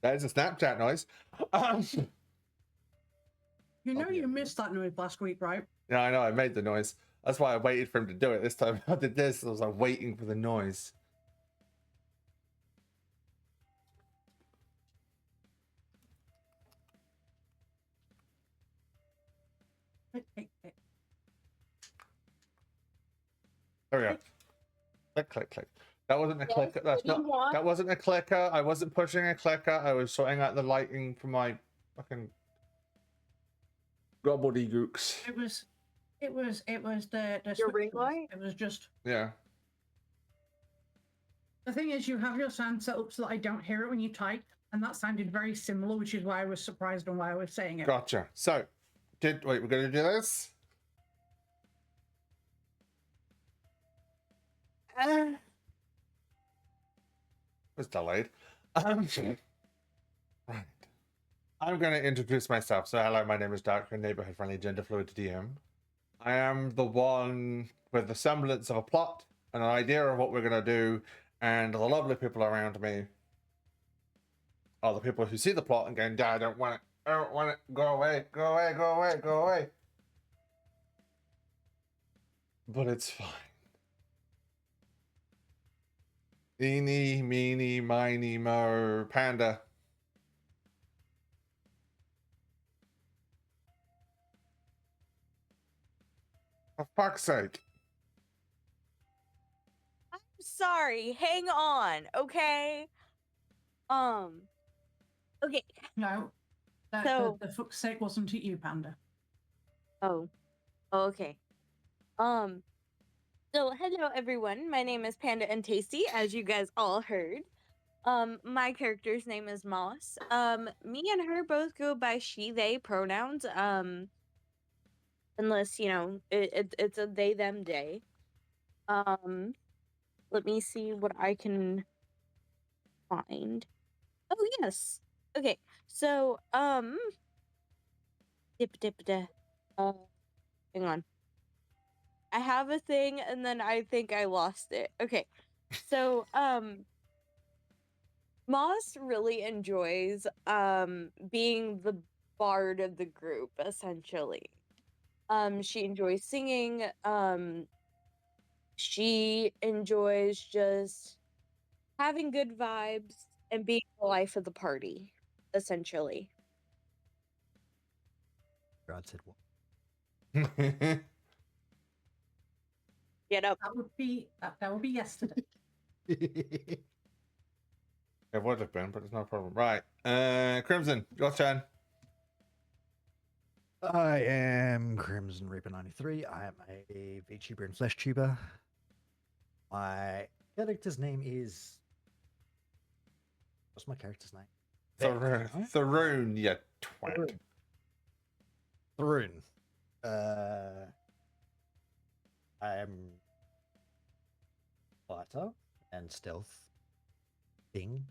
That is a Snapchat noise. You know you missed that noise last week, right? Yeah, I know. I made the noise. That's why I waited for him to do it. This time I did this. I was like waiting for the noise. Hey. There we go. Click, click, click. That wasn't a clicker. That's not. That wasn't a clicker. I wasn't pushing a clicker. I was sorting out the lighting for my fucking gobbledygooks. It was the your ring light. It was just Yeah. The thing is, you have your sound set up so that I don't hear it when you type, and that sounded very similar, which is why I was surprised on why I was saying it. Gotcha. So, wait, we're gonna do this. It was delayed. Right. I'm going to introduce myself. So, hello, my name is Dark, neighborhood friendly, gender fluid DM. I am the one with the semblance of a plot, and an idea of what we're going to do, and the lovely people around me are the people who see the plot and going, I don't want it. I don't want it. Go away. Go away. Go away. Go away. But it's fine. Eeny, meeny, miny, mo, panda. For fuck's sake. I'm sorry. Hang on, okay? Okay. No. So the fuck's sake wasn't it you, Panda. Oh, okay. So hello everyone. My name is Panda and Tasty, as you guys all heard. My character's name is Moss. Me and her both go by she, they pronouns. Unless, you know, it's a they, them day. Let me see what I can find. Oh yes. Okay. So, hang on. I have a thing and then I think I lost it. Okay. So, Moss really enjoys being the bard of the group, essentially. She enjoys singing. She enjoys just having good vibes and being the life of the party, essentially. God said what? Get up. That would be yesterday. It would have been, but it's no problem. Right. Crimson, your turn. I am Crimson Reaper 93. I am a VTuber and Flesh Tuber. My character's name is. What's my character's name? Tharoon, you twat. Tharoon. I am fighter and stealth thing.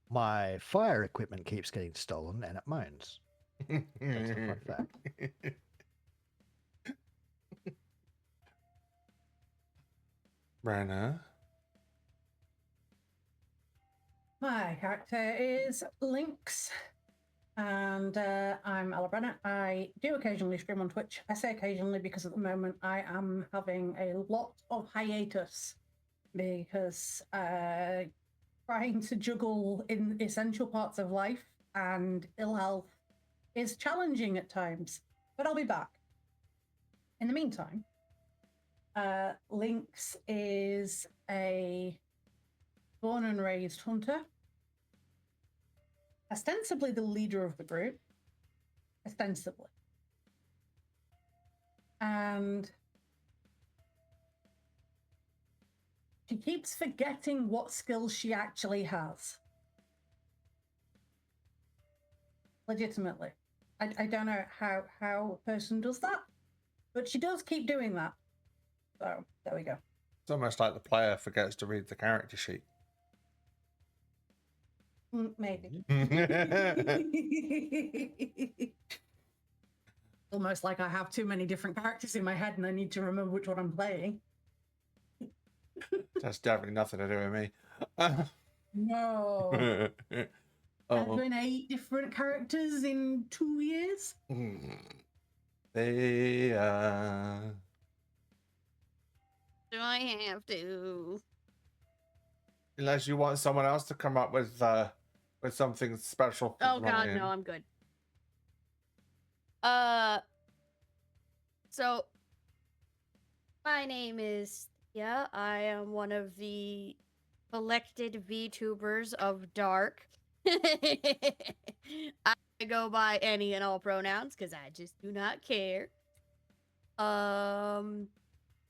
My fire equipment keeps getting stolen and it moans. That's a fun fact. Brenna. My character is Lynx, and I'm Ella Brenner. I do occasionally stream on Twitch. I say occasionally because at the moment I am having a lot of hiatus because trying to juggle in essential parts of life and ill health is challenging at times, but I'll be back. In the meantime, Lynx is a born and raised hunter, ostensibly the leader of the group, ostensibly. And she keeps forgetting what skills she actually has. Legitimately. I don't know how a person does that, but she does keep doing that. So, there we go. It's almost like the player forgets to read the character sheet. Maybe. Almost like I have too many different characters in my head and I need to remember which one I'm playing. That's definitely nothing to do with me. No. I've Oh, been 8 different characters in 2 years. they Do I have to? unless you want someone else to come up with something special. For Oh God, Ryan. no, I'm good. So my name is I am one of the elected VTubers of Dark. I go by any and all pronouns because I just do not care. I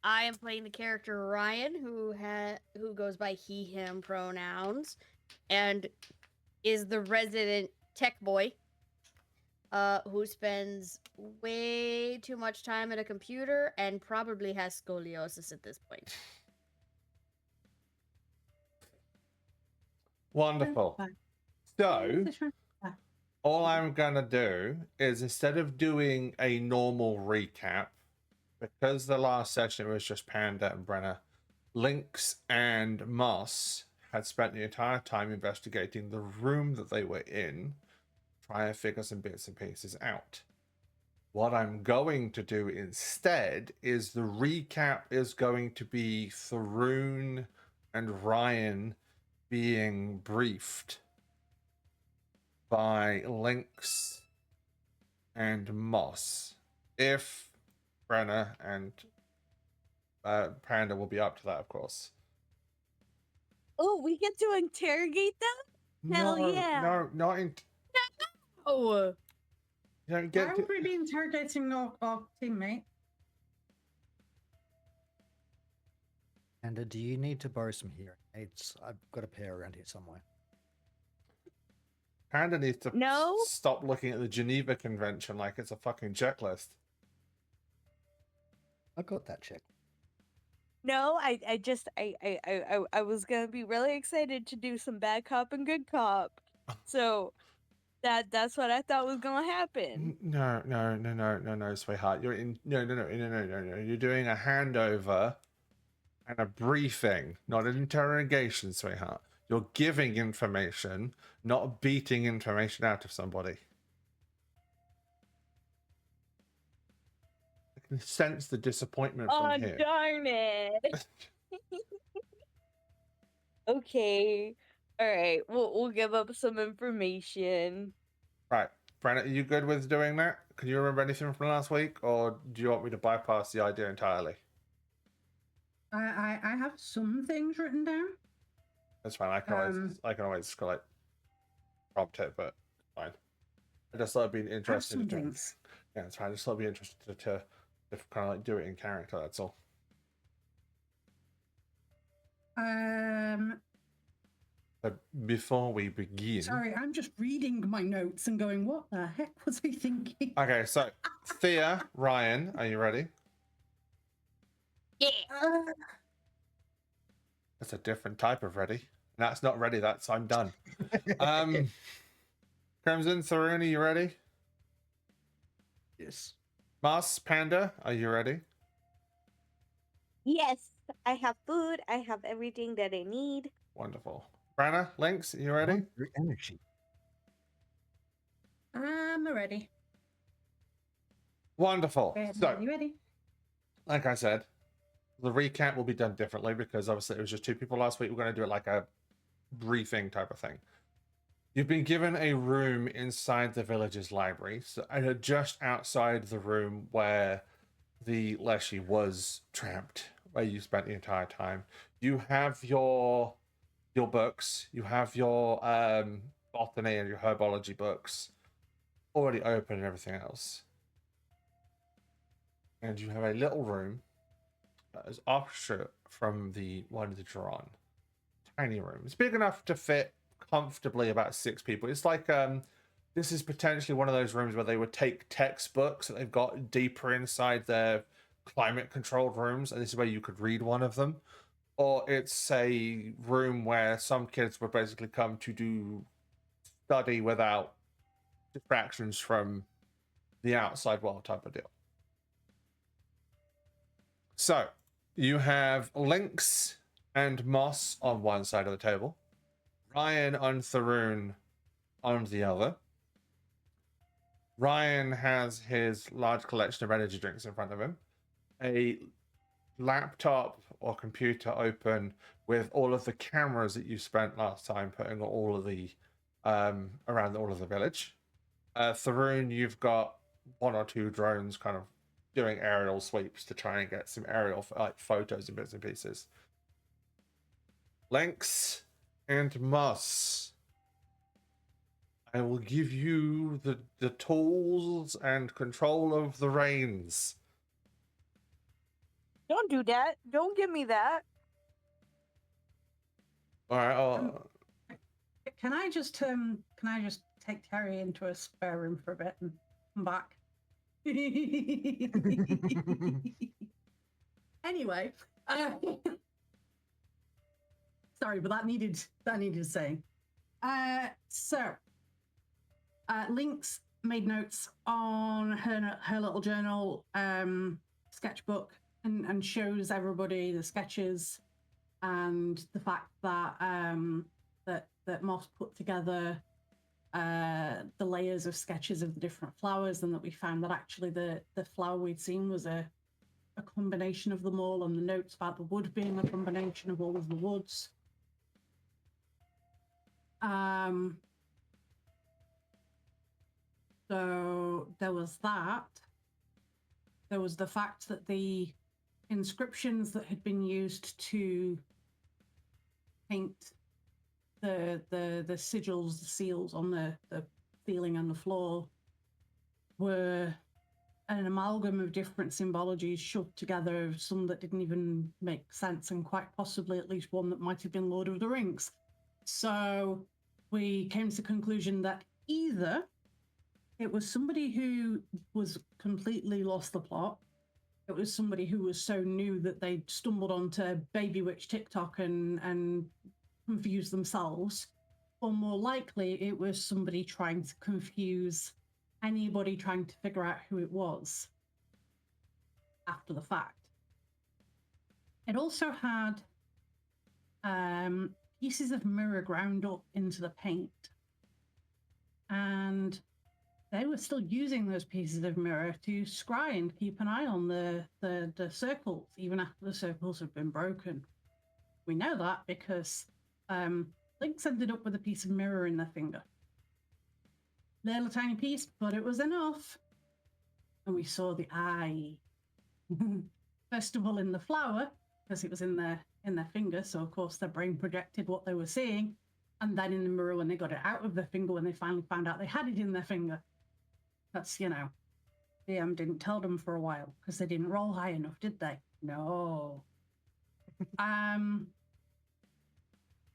am playing the character Ryan, who goes by he/him pronouns, and is the resident tech boy, who spends way too much time at a computer and probably has scoliosis at this point. Wonderful. Fine. So, This one. all I'm gonna do is, instead of doing a normal recap, because the last session was just Panda and Brenna, Lynx and Moss had spent the entire time investigating the room that they were in, trying to figure some bits and pieces out. What I'm going to do instead is the recap is going to be Tharoon and Ryan being briefed by Lynx and Moss. If Brenna and Panda will be up to that, of course. Oh, we get to interrogate them? Hell yeah. No, not in. Oh, You don't get Why to. would we be interrogating our teammate? And do you need to borrow some hearing aids? I've got a pair around here somewhere. Panda needs to No. stop looking at the Geneva Convention like it's a fucking checklist. I got that check. no, I was gonna be really excited to do some bad cop and good cop. So that's what I thought was gonna happen. No, sweetheart. You're in. No. You're doing a handover and a briefing, not an interrogation, sweetheart. You're giving information, not beating information out of somebody. I can sense the disappointment Oh from here. darn it. Okay. All right. We'll give up some information. Right, Brenna, are you good with doing that? Can you remember anything from last week, or do you want me to bypass the idea entirely? I have some things written down. That's fine. I can always like prompt it, but fine. I just thought it'd be I have interested some to. things. Yeah, it's fine. I just thought it'd be interested to kind of like do it in character. That's all. But before we begin, Sorry, I'm just reading my notes and going, what the heck was I thinking? okay. So, Thea, Ryan, are you ready? Yeah. That's a different type of ready. That's not ready. That's I'm done. Crimson, Tharoon, are you ready? Yes. Mars, Panda, are you ready? Yes, I have food. I have everything that I need. Wonderful. Branna, Lynx, are you ready? Your energy. I'm ready. Wonderful. So, You ready? like I said, the recap will be done differently because obviously it was just 2 people last week. We're going to do it like a briefing type of thing. You've been given a room inside the village's library, so just outside the room where the Leshy was trapped, where you spent the entire time. You have your books, you have your botany and your herbology books already open and everything else. And you have a little room that is opposite from the one that you're on. Tiny room. It's big enough to fit comfortably about 6 people. It's like this is potentially one of those rooms where they would take textbooks that they've got deeper inside their climate controlled rooms, and this is where you could read one of them. Or it's a room where some kids would basically come to do study without distractions from the outside world type of deal. So you have Lynx and Moss on one side of the table, Ryan and Tharoon on the other. Ryan has his large collection of energy drinks in front of him, a laptop or computer open with all of the cameras that you spent last time putting all of the around all of the village. Tharoon, you've got one or two drones kind of doing aerial sweeps to try and get some aerial photos and bits and pieces. Lynx and Moss, I will give you the tools and control of the reins. Don't do that. Don't give me that. All right. Can I just take Terry into a spare room for a bit and come back? Anyway, sorry, but that needed saying. Lynx made notes on her little journal sketchbook and shows everybody the sketches and the fact that that Moss put together the layers of sketches of the different flowers, and that we found that actually the flower we'd seen was a combination of them all, and the notes about the wood being a combination of all of the woods. So there was that. There was the fact that the inscriptions that had been used to paint the sigils, the seals on the ceiling and the floor were an amalgam of different symbologies shoved together, some that didn't even make sense, and quite possibly at least one that might have been Lord of the Rings. So we came to the conclusion that either it was somebody who was completely lost the plot, it was somebody who was so new that they stumbled onto Baby Witch TikTok and confused themselves, or more likely it was somebody trying to confuse anybody trying to figure out who it was after the fact. It also had pieces of mirror ground up into the paint, and they were still using those pieces of mirror to scry and keep an eye on the circles, even after the circles have been broken. We know that because Lynx ended up with a piece of mirror in their finger. Little tiny piece, but it was enough. And we saw the eye. First of all in the flower, because it was in their finger, so of course their brain projected what they were seeing, and then in the mirror when they got it out of their finger, when they finally found out they had it in their finger. That's, DM didn't tell them for a while, because they didn't roll high enough, did they? No.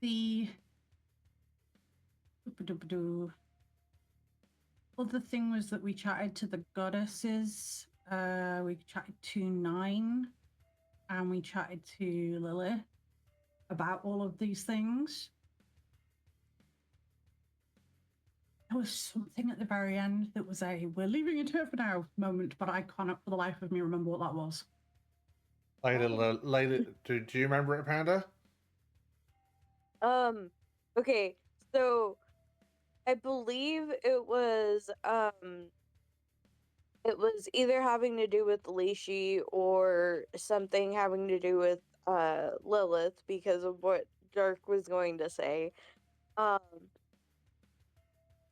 The other thing was that we chatted to the goddesses. We chatted to Nine, and we chatted to Lilith about all of these things. There was something at the very end that was a "we're leaving it here for now" moment, but I cannot for the life of me remember what that was. Layla, do you remember it, Panda? Okay, so I believe it was either having to do with Leishi or something having to do with Lilith, because of what Dirk was going to say.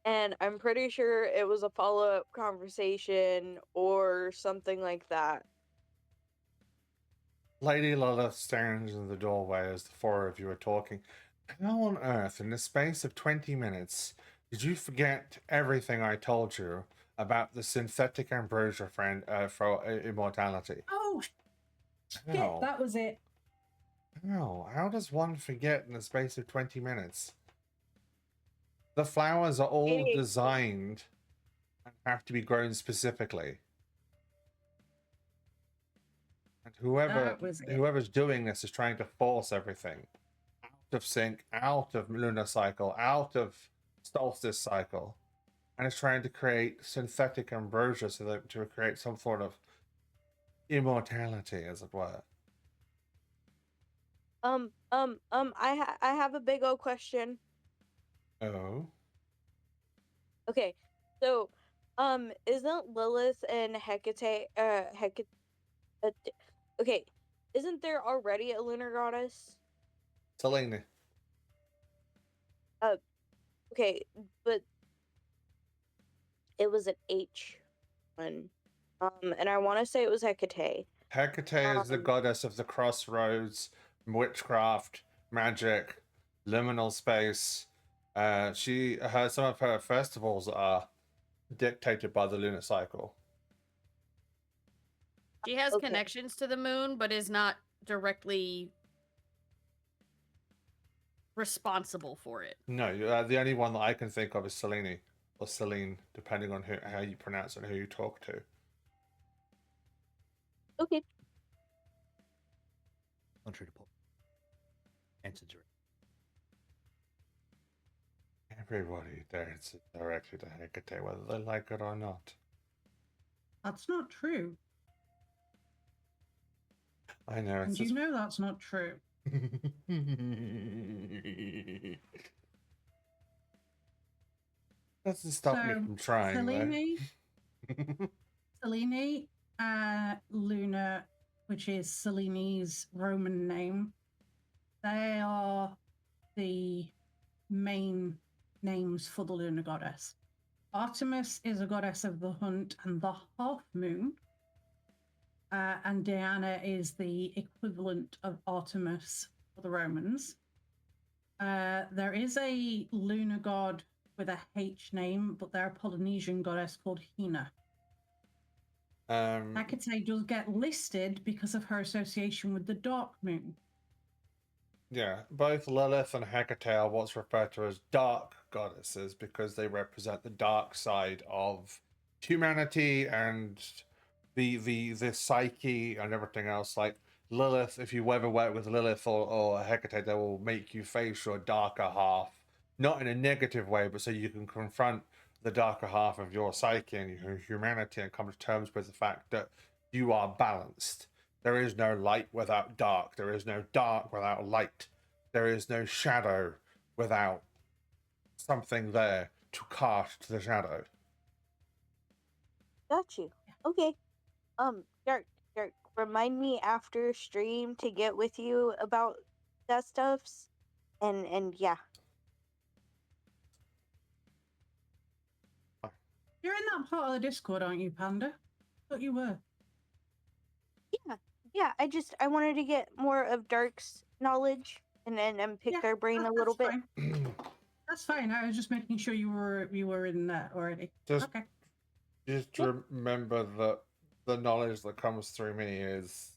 And I'm pretty sure it was a follow-up conversation or something like that. Lady Lilith stands in the doorway as the four of you are talking. How on earth, in the space of 20 minutes, did you forget everything I told you about the synthetic ambrosia friend for immortality? Oh, shit, How? that was it. How does one forget in the space of 20 minutes? The flowers are all designed and have to be grown specifically. And whoever's doing this is trying to force everything out of sync, out of lunar cycle, out of solstice cycle, and is trying to create synthetic ambrosia so that to create some sort of immortality, as it were. I have a big old question. Oh. Okay, so, isn't Lilith and Hecate, okay, isn't there already a lunar goddess? Selene. Okay, but it was an H one. And I want to say it was Hecate. Hecate is the Um, goddess of the crossroads, witchcraft, magic, liminal space. Some of her festivals are dictated by the lunar cycle. She has Okay. connections to the moon, but is not directly responsible for it. No, the only one that I can think of is Selene or Celine, depending on how you pronounce it and who you talk to. Okay. Contrary to Paul. Answer direct. Everybody dances directly to Hecate, whether they like it or not. That's not true. I know. And you know that's not true. Doesn't stop me So, from trying, though. Selene, Luna, which is Selene's Roman name, they are the main names for the lunar goddess. Artemis is a goddess of the hunt and the half moon. And Diana is the equivalent of Artemis for the Romans. There is a lunar god with a H name, but they're a Polynesian goddess called Hina. Hecate does get listed because of her association with the dark moon. Yeah, both Lilith and Hecate are what's referred to as dark goddesses because they represent the dark side of humanity and the psyche and everything else. Like Lilith, if you ever work with Lilith or Hecate, they will make you face your darker half, not in a negative way, but so you can confront the darker half of your psyche and your humanity and come to terms with the fact that you are balanced. There is no light without dark. There is no dark without light. There is no shadow without something there to cast the shadow. Got you. Okay. Dirk, remind me after stream to get with you about that stuffs. And yeah. You're in that part of the Discord, aren't you, Panda? Thought you were. Yeah, I wanted to get more of Dark's knowledge and pick their brain a little bit. Fine. That's fine. I was just making sure you were in that already. Okay. Just remember that the knowledge that comes through me is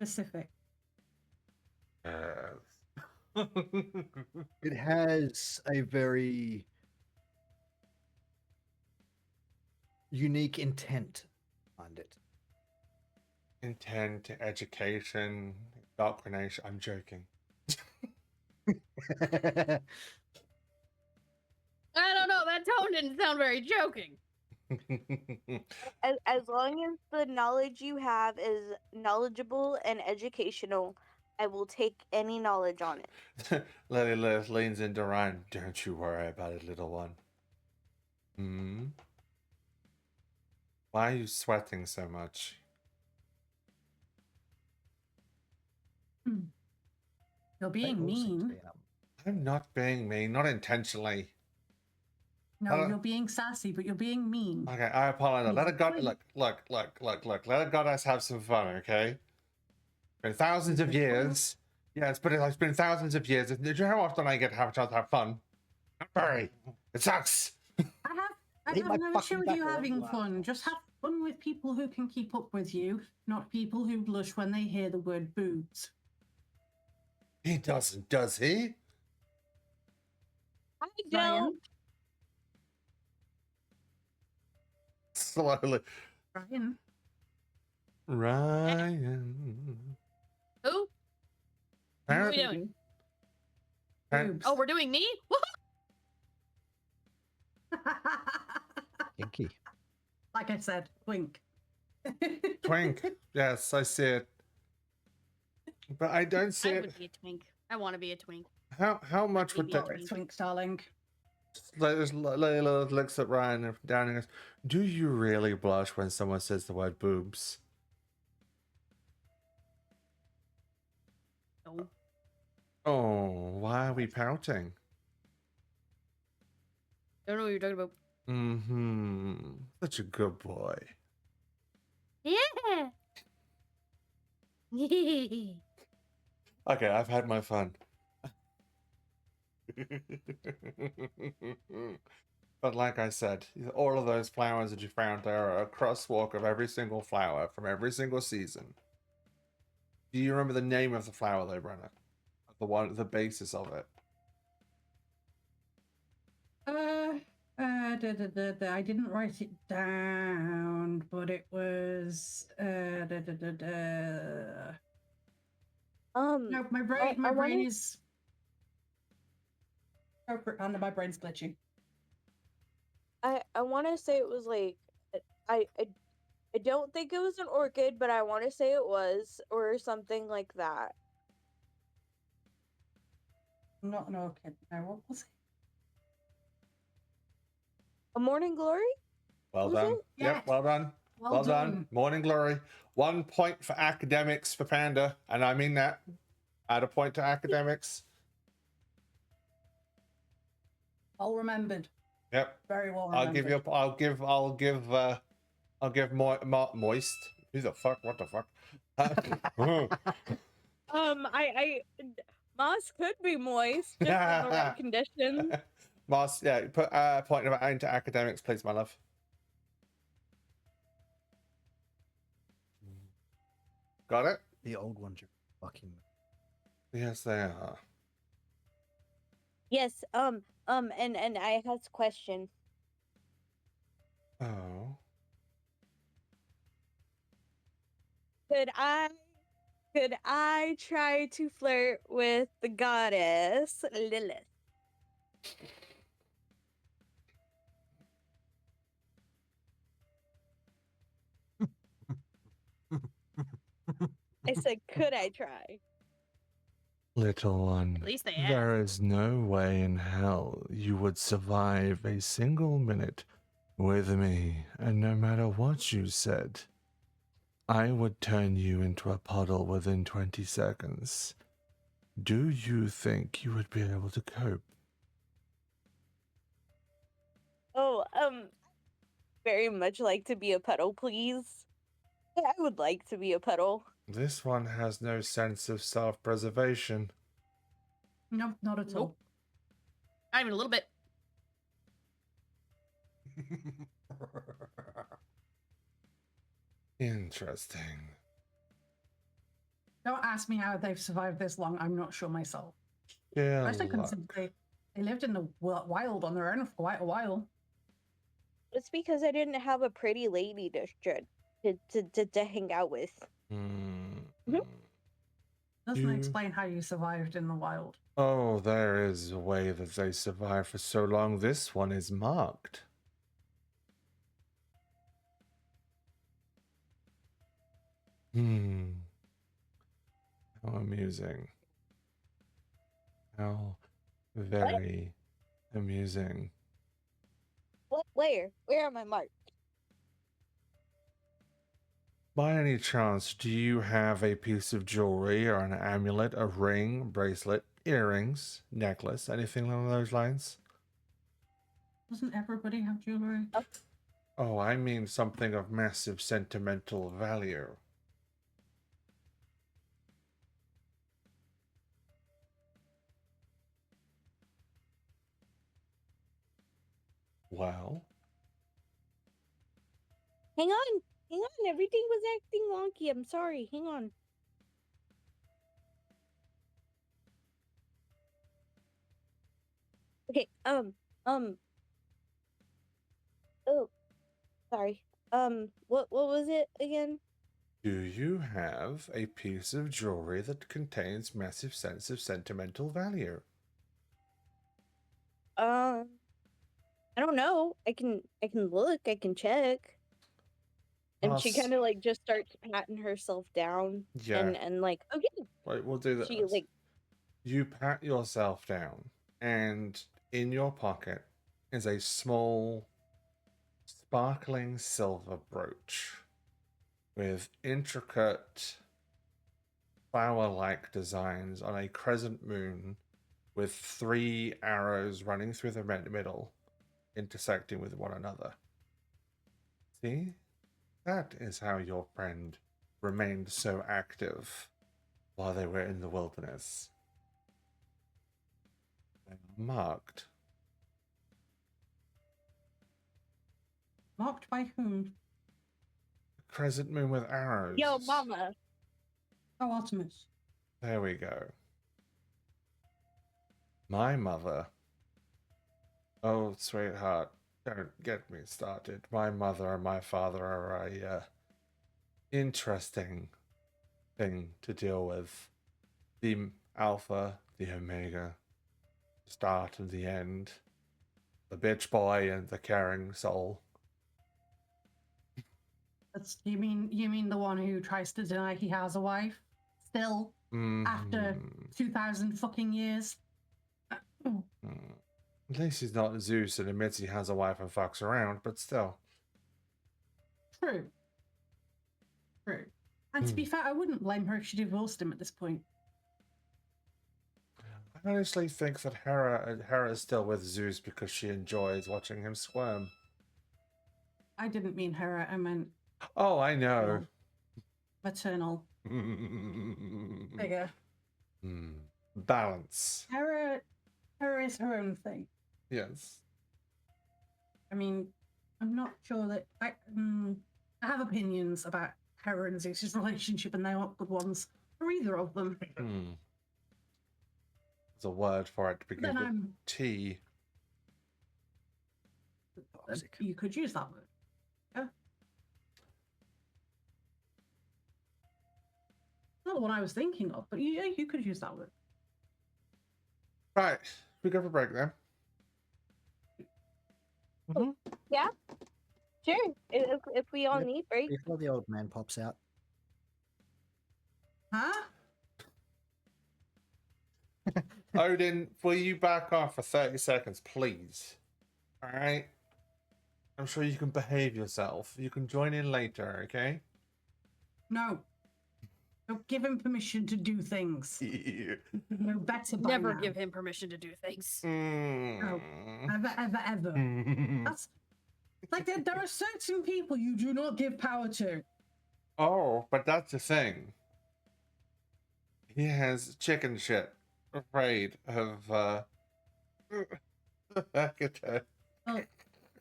Specific. It has a very unique intent behind it. intent, education, indoctrination. I'm joking. I don't know. That tone didn't sound very joking. As long as the knowledge you have is knowledgeable and educational, I will take any knowledge on it. Lily Lilith leans into Ryan. Don't you worry about it, little one. Hmm? Why are you sweating so much? You're being They all seem to mean. be, I'm not being mean, not intentionally. No, you're being sassy, but you're being mean. Okay, I apologize. Let a god Please. look. Let a goddess have some fun, okay? Been thousands of years. Yeah, it's been thousands of years. Do you know how often I get to have a chance to have fun? Not very. It sucks. I Eat have my no fucking issue with you back, having wow. fun. Just have fun with people who can keep up with you, not people who blush when they hear the word boobs. He doesn't, does he? I Ryan? don't. Slowly. Ryan? Ryan. Who? Who are we doing? Boobs. Oh, we're doing me? Kinky. Like I said, wink. Twink. Yes, I see it. But I don't see I it. would be a twink. I want to be a twink. How much would Maybe a that? Oh, it's Twinks, darling. Layla looks at Ryan and down and goes, "Do you really blush when someone says the word boobs?" No. Oh, why are we pouting? Don't know what you're talking about. Mm-hmm. Such a good boy. Yeah. Okay, I've had my fun. But like I said, all of those flowers that you found there are a crosswalk of every single flower from every single season. Do you remember the name of the flower though, Brenna? The basis of it. I didn't write it down, but it was No, my brain, I my brain wanna- is. Corporate panda, my brain's glitchy. I want to say it was like I, I I don't think it was an orchid, but I want to say it was or something like that. Not an orchid. No, what was it? A morning glory? Well Was done. it? Yep, Yes. well done. Well, Well done. done. Morning glory. 1 point for academics for Panda, and I mean that. Add a point to academics. All remembered. Yep. Very well I'll remembered. give you. I'll give moist. Who the fuck? What the fuck? I moss could be moist just in the right conditions. Moss, yeah. Put a point of into academics, please, my love. Got it? The old ones are fucking. Yes, they are. Yes, and I have a question. Oh. Could I try to flirt with the goddess Lilith? I said, could I try? Little one, At least they there is no way in hell you would survive a single minute with me, and no matter what you said, I would turn you into a puddle within 20 seconds. Do you think you would be able to cope? Oh, very much like to be a puddle, please. I would like to be a puddle. This one has no sense of self-preservation. No, not at all. Nope. Not even a little bit. Interesting. Don't ask me how they've survived this long. I'm not sure myself. Yeah, Especially considering they lived in the wild on their own for quite a while. It's because I didn't have a pretty lady to hang out with. Doesn't You- explain how you survived in the wild. Oh, there is a way that they survive for so long. This one is marked. How amusing. How very amusing. What? Where am I marked? By any chance, do you have a piece of jewelry or an amulet, a ring, bracelet, earrings, necklace, anything along those lines? Doesn't everybody have jewelry? Oh, I mean something of massive sentimental value. Well, Hang on. Everything was acting wonky. I'm sorry. Hang on. Okay. Oh, sorry. What was it again? do you have a piece of jewelry that contains massive sense of sentimental value? I don't know. I can look. I can check. And she Us- kind of like just starts patting herself down Yeah. and like, okay. Right, we'll do this. She like You pat yourself down, and in your pocket is a small, sparkling silver brooch with intricate flower-like designs on a crescent moon with 3 arrows running through the middle, intersecting with one another. See? That is how your friend remained so active while they were in the wilderness. They are marked. Marked by whom? Crescent moon with arrows. yo, mama. Oh, Artemis. There we go. My mother. Oh, sweetheart, don't get me started. My mother and my father are a interesting thing to deal with. The Alpha, the Omega, the start and the end, the bitch boy and the caring soul. That's you mean the one who tries to deny he has a wife? Still, after 2,000 fucking years. Mm. At least he's not Zeus and admits he has a wife and fucks around, but still. True. True. And to be fair, I wouldn't blame her if she divorced him at this point. I honestly think that Hera is still with Zeus because she enjoys watching him squirm. I didn't mean her, I meant Oh, I know. maternal figure. Balance. Hera is her own thing. Yes. I mean, I'm not sure that I have opinions about Hera and Zeus's relationship, and they aren't good ones for either of them. There's a word for it to begin Then with I'm T. Toxic. you could use that word. Yeah. Not the one I was thinking of, but yeah, you could use that word. Right. We go for break then. Yeah. Sure. If we all Yep. need break. Before the old man pops out. Huh? Odin, will you back off for 30 seconds, please? Alright? I'm sure you can behave yourself. You can join in later, okay? No. Don't give him permission to do things. No better by Never now. give him permission to do things. Ever. That's like there are certain people you do not give power to. Oh, but that's the thing. He has chicken shit. Afraid of Well,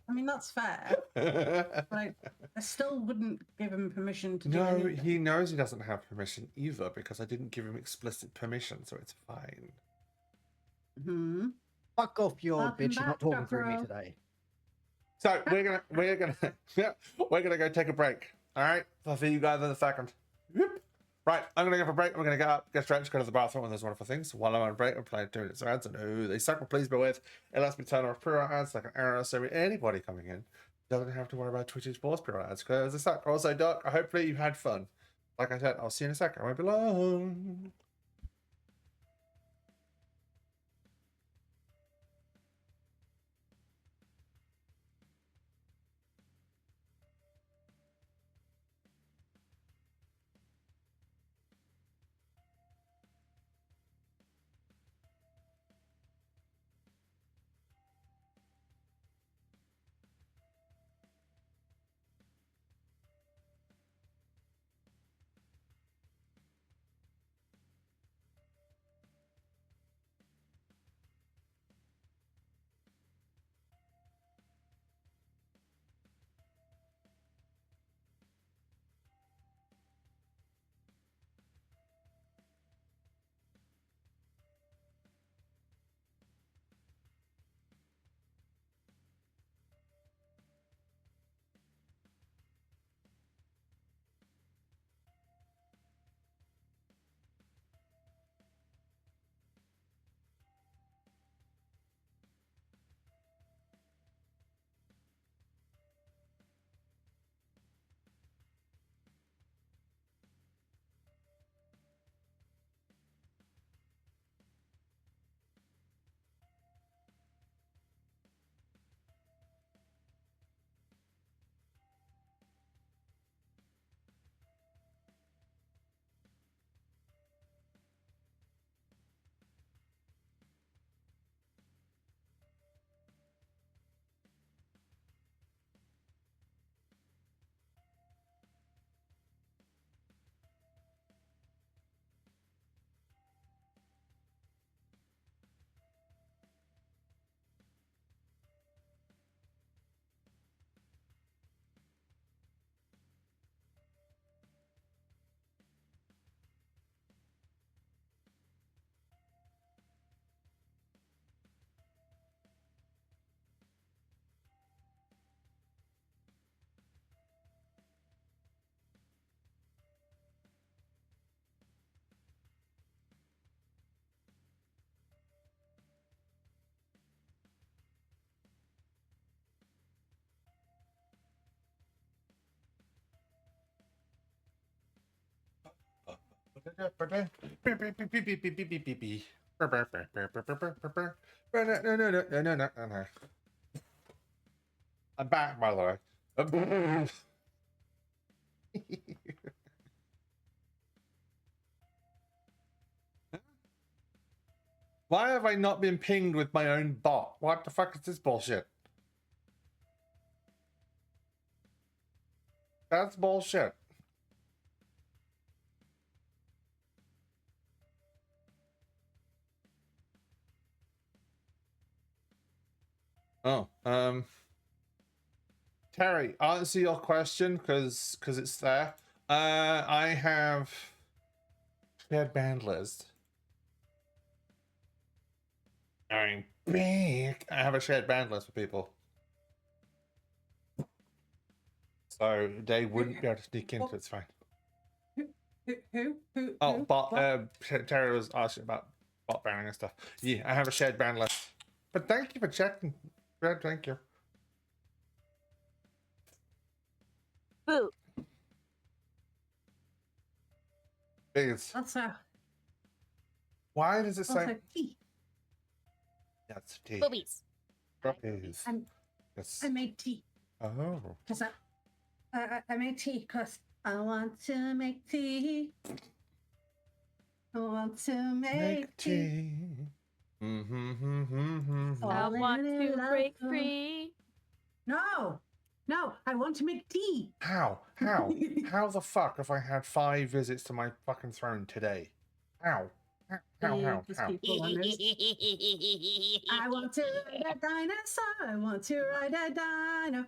I mean that's fair, but I still wouldn't give him permission to do No, anything. he knows he doesn't have permission either because I didn't give him explicit permission, so it's fine. Hmm. Fuck off, you old Welcome bitch. You're not back, talking through me Jocko. today. So we're gonna go take a break. All right, I'll see you guys in a second. Whoop. Right, I'm gonna go for a break. We're gonna get up, get stretched, go to the bathroom, and those wonderful things. While I'm on break, I'm playing 2 minutes of ads, and oh, they suck. But please bear with. It lets me turn off pre-roll ads like an error, so anybody coming in doesn't have to worry about Twitch's sports pre-roll ads because they suck. Also, Doc, hopefully you had fun. Like I said, I'll see you in a second. I won't be long. I'm back, by the way. Why have I not been pinged with my own bot? What the fuck is this bullshit? That's bullshit. Oh, Terry, answer your question because it's there. I have shared band list. I'm big. I have a shared band list with people, so they wouldn't be able to sneak into. It's fine. Who? Oh, who? but What? Terry was asking about bot banning and stuff. Yeah, I have a shared band list. But thank you for checking. Fred, thank you. Boo. Please. That's a Why does it say? also tea. That's tea. Boobies. Puppies. Yes. I made tea Oh. because I made tea because I want to make tea. I want to make tea. Mm-hmm. I Falling want in to love. break free. No, I want to make tea. How? How the fuck have I had 5 visits to my fucking throne today? How? Just people on this. I want to ride a dinosaur. I want to ride a dino.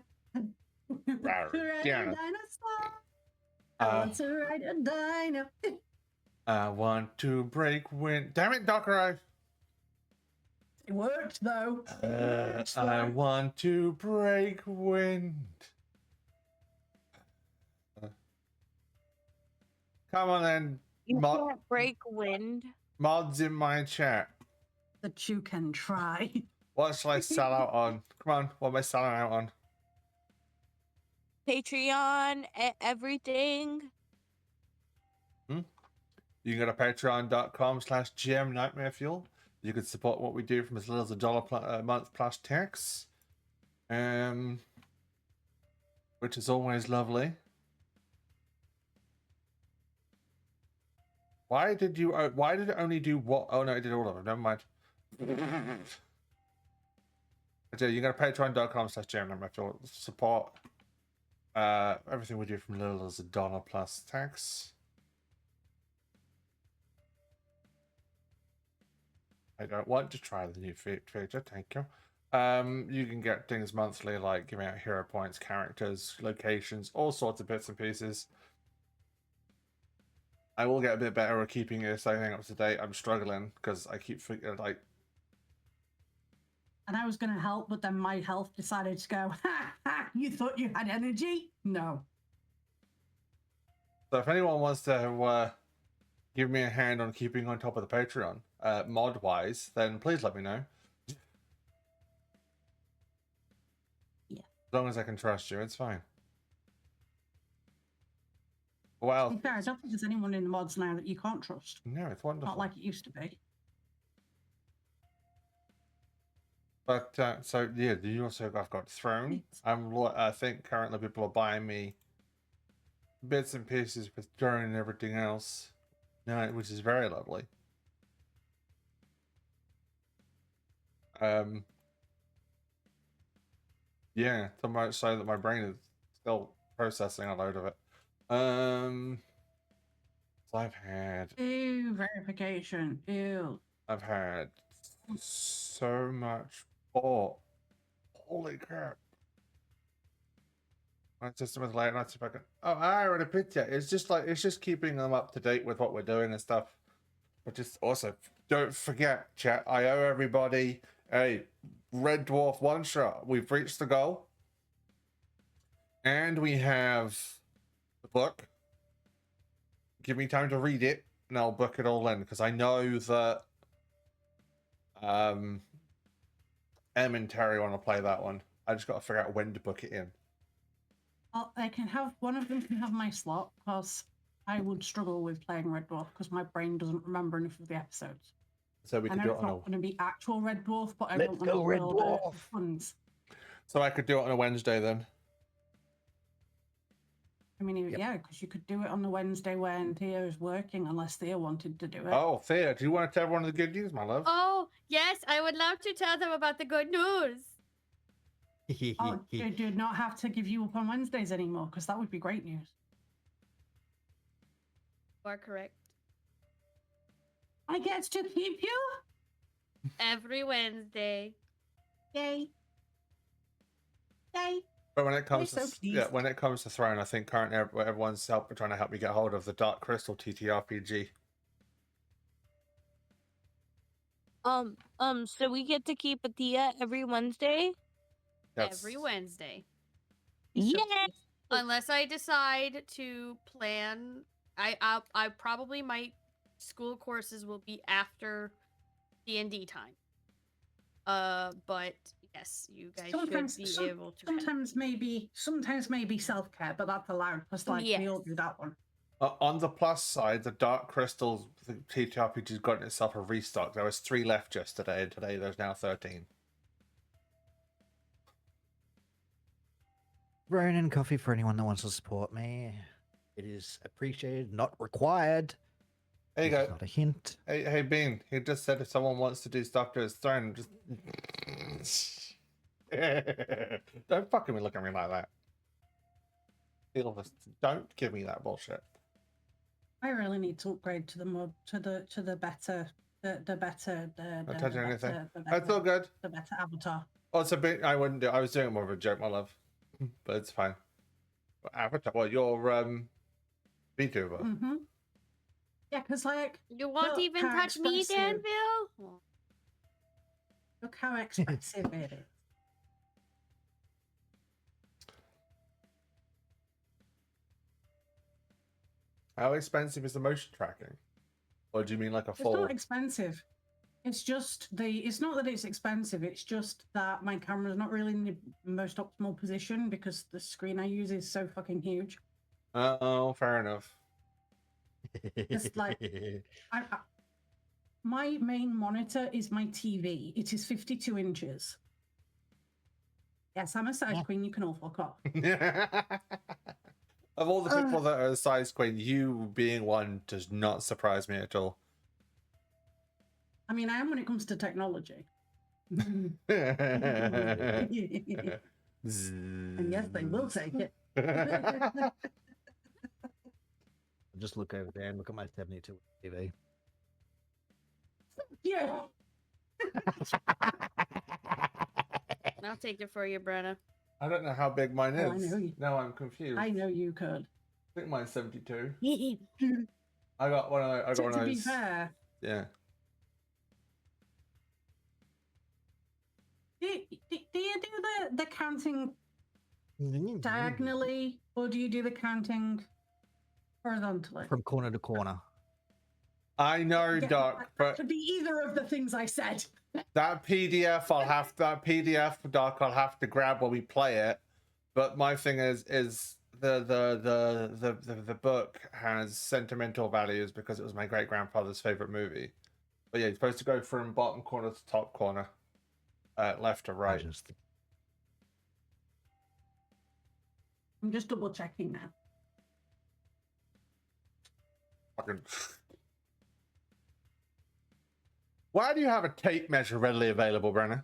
Ride a dino. Dinosaur. I want to ride a dino. I want to break wind. Damn it, Doctor. It worked though. I want to break wind. Come on then, You Mo- can't break wind. mods in my chat. That you can try. What shall I sell out on? Come on, what am I selling out on? Patreon, everything. You can go to patreon.com/GM Nightmare Fuel. You can support what we do from as little as $1 a month plus tax. Which is always lovely. Why did it only do what? Oh no, it did all of them. Never mind. Okay, you can go to patreon.com/GM Nightmare Fuel. Support everything we do from little as $1 plus tax. I don't want to try the new feature, thank you. You can get things monthly like giving out hero points, characters, locations, all sorts of bits and pieces. I will get a bit better at keeping this everything up to date. I'm struggling because I keep figuring like. And I was going to help, but then my health decided to go, ha ha, you thought you had energy? No. So if anyone wants to give me a hand on keeping on top of the Patreon, mod-wise, then please let me know. Yeah. As long as I can trust you, it's fine. Well, To be fair, I don't think there's anyone in the mods now that you can't trust. no, it's wonderful. Not like it used to be. But so yeah, you also I've got Throne. I think currently people are buying me bits and pieces with Throne and everything else. No, which is very lovely. Yeah, so much so that my brain is still processing a load of it. So I've had Ew, verification. Ew. I've had so much. Oh, holy crap! My system is late. Let's see if I can. Oh, I already picked it. It's just keeping them up to date with what we're doing and stuff. But just also don't forget, chat. I owe everybody a Red Dwarf one shot. We've reached the goal, and we have the book. Give me time to read it, and I'll book it all in because I know that Em and Terry want to play that one. I just got to figure out when to book it in. Well, I can have one of them can have my slot because I would struggle with playing Red Dwarf because my brain doesn't remember enough of the episodes. So we I could know do it it's on not a. going to be actual Red Dwarf, but I Let's want them go, to Red build Dwarf. funds. So I could do it on a Wednesday then. I mean, Yep. yeah, because you could do it on the Wednesday when Theo's working, unless Theo wanted to do it. Oh, Thea, do you want to tell everyone the good news, my love? Oh, yes, I would love to tell them about the good news. Oh, do not have to give you up on Wednesdays anymore, because that would be great news. You are correct. I get to keep you? Every Wednesday. Yay. Yay. But when it comes so to pleased. when it comes to Throne, I think currently everyone's trying to help me get hold of the Dark Crystal TTRPG. So we get to keep Atia every Wednesday? Every Wednesday. Yeah! Unless I decide to plan, I probably my school courses will be after D&D time. But yes, you guys Sometimes- should be some- able to. Sometimes maybe self-care, but that's allowed, because like we all Yes. do that one. On the plus side, the Dark Crystal the TTRPG's gotten itself a restock. There was 3 left yesterday, and today there's now 13. Ronan coffee for anyone that wants to support me. It is appreciated, not required. There you This is go. Not a hint. Hey, Bean. He just said if someone wants to do stuff to his throne, just don't fucking look at me like that. Don't give me that bullshit. I really need to upgrade to the more to the better the better the Not touching better, anything. the That's all better, good. the better avatar. Oh, it's a bit. I wouldn't do. I was doing it more of a joke, my love, but it's fine. Avatar. Well, you're VTuber. Mm-hmm. Yeah, because like You won't Look even how touch me, expressive. Danville? Well, look how expressive it is. How expensive is the motion tracking? Or do you mean like a It's full? not expensive. It's just it's not that it's expensive, it's just that my camera's not really in the most optimal position because the screen I use is so fucking huge. Oh, fair enough. It's like- I, my main monitor is my TV. It is 52 inches. Yes, I'm a size Yeah. queen, you can all fuck off. Of all the people that are size queen, you being one does not surprise me at all. I mean, I am when it comes to technology. And yes, they will take it. Just look over there and look at my 72 TV. Yeah. I'll take it for you, Brenna. I don't know how big mine Oh, I is. know you- No, I'm confused. I know you could. I think mine's 72. I got one of those. I got To, one to of be those. fair, Yeah. do you do the counting diagonally or do you do the counting horizontally? From corner to corner. I know, Yeah, Doc, that but could be either of the things I said. that PDF, Doc, I'll have to grab when we play it. But my thing is the book has sentimental values because it was my great grandfather's favorite movie. But yeah, you're supposed to go from bottom corner to top corner, left to I right. just- I'm just double checking now. Fucking- Why do you have a tape measure readily available, Brenna?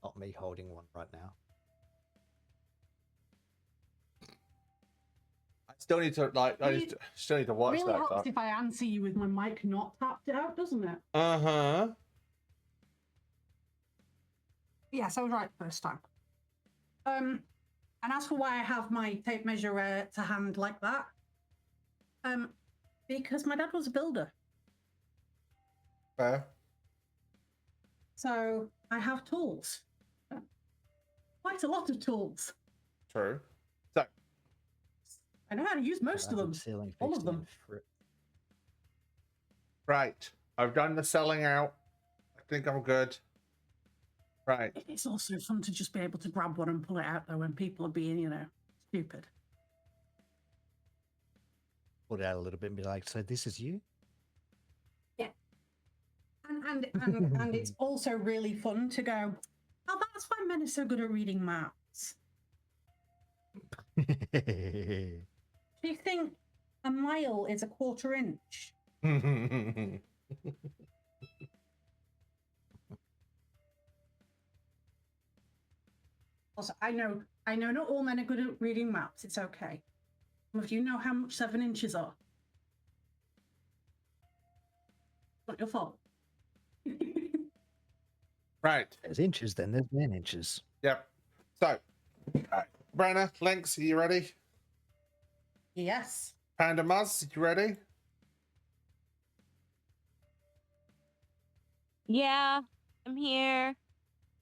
Not me holding one right now. I still need to still need to watch Really that. helps Doc. if I answer you with my mic not tapped out, doesn't it? Uh-huh. Yes, I was right first time. And as for why I have my tape measure to hand like that, because my dad was a builder, Fair. so I have tools. Quite a lot of tools. True. So I know how to use most of them. Ceiling All of fixed them. in right. I've done the selling out. I think I'm good. Right. It's also fun to just be able to grab one and pull it out though when people are being, stupid. Pull it out a little bit and be like, so this is you? And it's also really fun to go, oh, that's why men are so good at reading maps. Do you think a mile is a quarter inch? Also, I know not all men are good at reading maps. It's okay. Some of you know how much 7 inches are. Not your fault. Right. There's inches, then there's man inches. Yep. So, Brenna, Lynx, are you ready? Yes. Panda Muzz, you ready? Yeah, I'm here.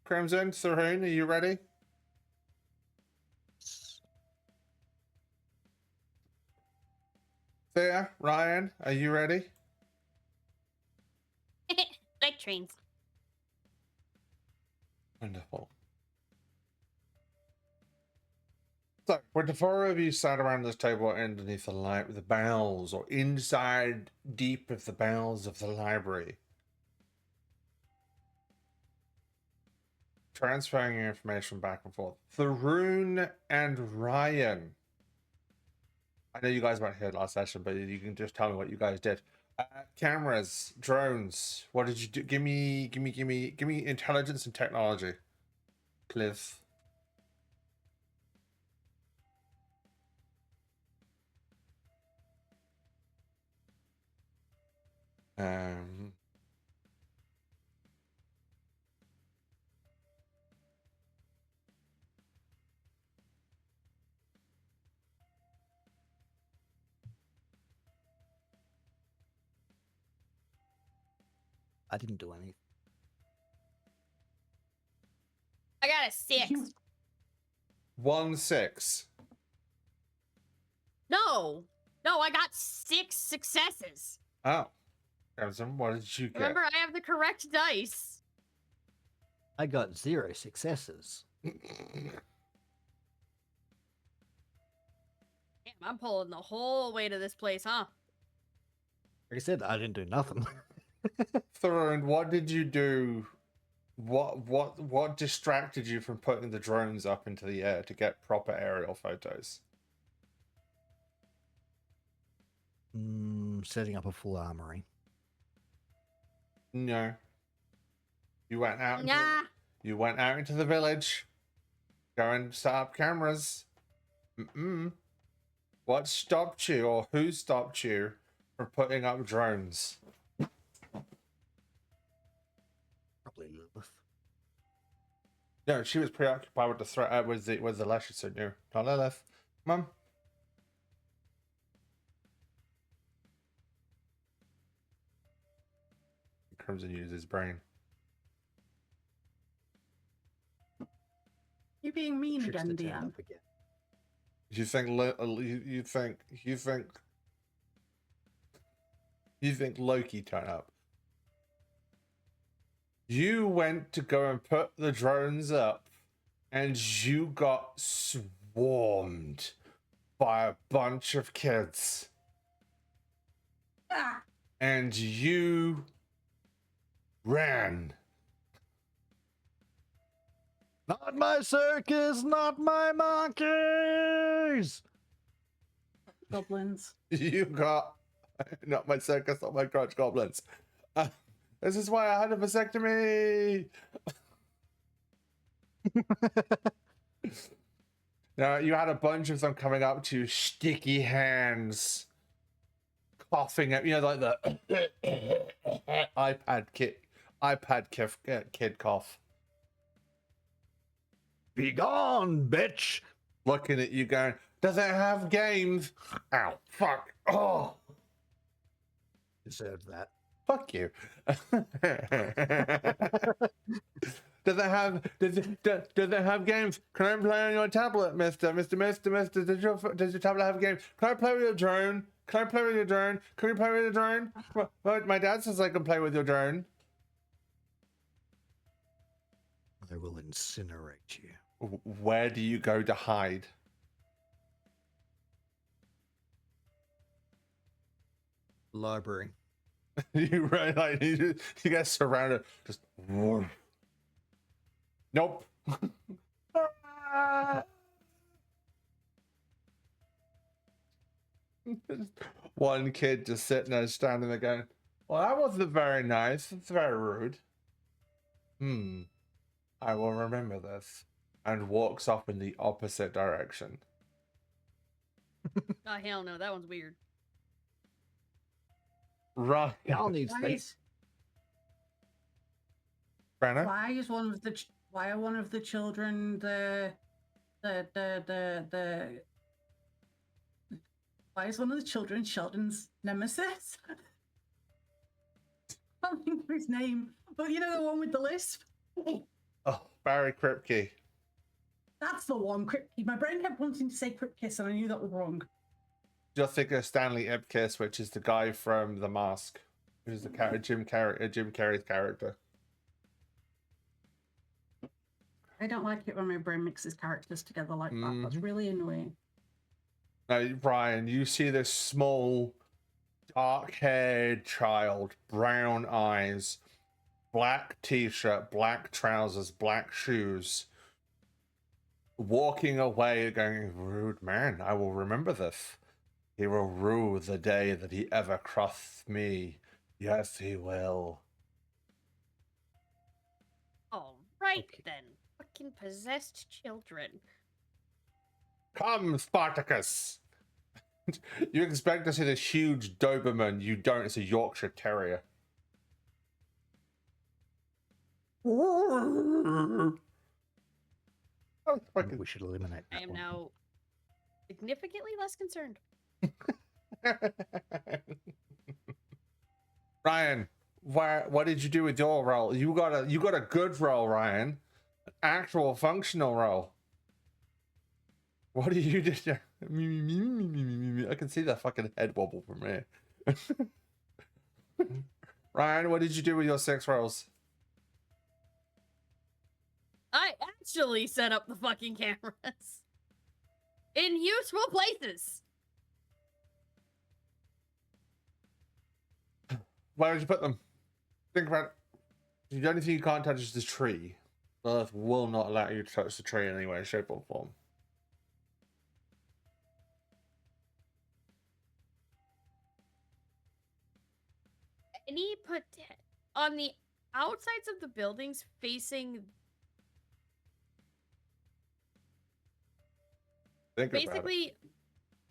Crimson, Saroon, are you ready? Thea, Ryan, are you ready? Like trains. Wonderful. So, when the four of you sat around this table underneath the bowels, or inside deep of the bowels of the library, transferring information back and forth. Tharoon and Ryan. I know you guys weren't here last session, but you can just tell me what you guys did. Cameras, drones. What did you do? Give me intelligence and technology, please. I didn't do anything. I got a 6. 1-6. No, I got 6 successes. Oh, Crimson, what did you get? Remember, I have the correct dice. I got 0 successes. Damn, I'm pulling the whole way to this place, huh? Like I said, I didn't do nothing. Tharoon, what did you do? What distracted you from putting the drones up into the air to get proper aerial photos? Setting up a full armory. No. You went out. Nah. You went out into the village. Go and set up cameras. What stopped you, or who stopped you from putting up drones? Probably Lilith. No, she was preoccupied with the threat. Was the Lesher said no, not Lilith. Mum. Crimson uses his brain. You're being mean Trickster again, turned DM. up again. You think Loki turned up? You went to go and put the drones up, and you got swarmed by a bunch of kids, Ah! and you ran. Not my circus, not my monkeys! Goblins. You got not my circus, not my crotch goblins. This is why I had a vasectomy. Now you had a bunch of them coming up to you, sticky hands, coughing at like the iPad kid cough. Be gone, bitch! Looking at you, going, "Does it have games?" Ow! Fuck! Oh! Deserved that. Fuck you. Does it have games? Can I play on your tablet, Mister? Does your tablet have games? Can I play with your drone? Can you play with your drone? Well, my dad says I can play with your drone. I will incinerate you. Where do you go to hide? Library. You right, like you get surrounded. Just woof. Nope. One kid just sitting there, standing there, going, "Well, that wasn't very nice. It's very rude." I will remember this, and walks off in the opposite direction. Oh hell no, that one's weird. Right, Y'all need Why space. is, Brenna. why is one of the why are one of the children the why is one of the children Sheldon's nemesis? I can't think of his name, but you know the one with the lisp. Oh, Barry Kripke. That's the one, Kripke. My brain kept wanting to say Kripkiss, and I knew that was wrong. Just think of Stanley Ipkiss, which is the guy from The Mask, who's the Jim Carrey's character. I don't like it when my brain mixes characters together like that. That's Mhm. really annoying. Now, Brian, you see this small, dark-haired child, brown eyes, black t-shirt, black trousers, black shoes, walking away, going, "Rude man, I will remember this. He will rue the day that he ever crossed me. Yes, he will." All right Okay. then. Fucking possessed children. Come, Spartacus! You expect to see this huge Doberman, you don't. It's a Yorkshire Terrier. Oh, I think fucking- we should eliminate I that am one. now significantly less concerned. Ryan, what did you do with your role? You got a good role, Ryan. An actual functional role. What do you do? I can see that fucking head wobble from here. Ryan, what did you do with your 6 rolls? I actually set up the fucking cameras in useful places. Why would you put them? Think about it. The only thing you can't touch is the tree. Earth will not allow you to touch the tree in any way, shape, or form. Any put on the outsides of the buildings facing Think about it. basically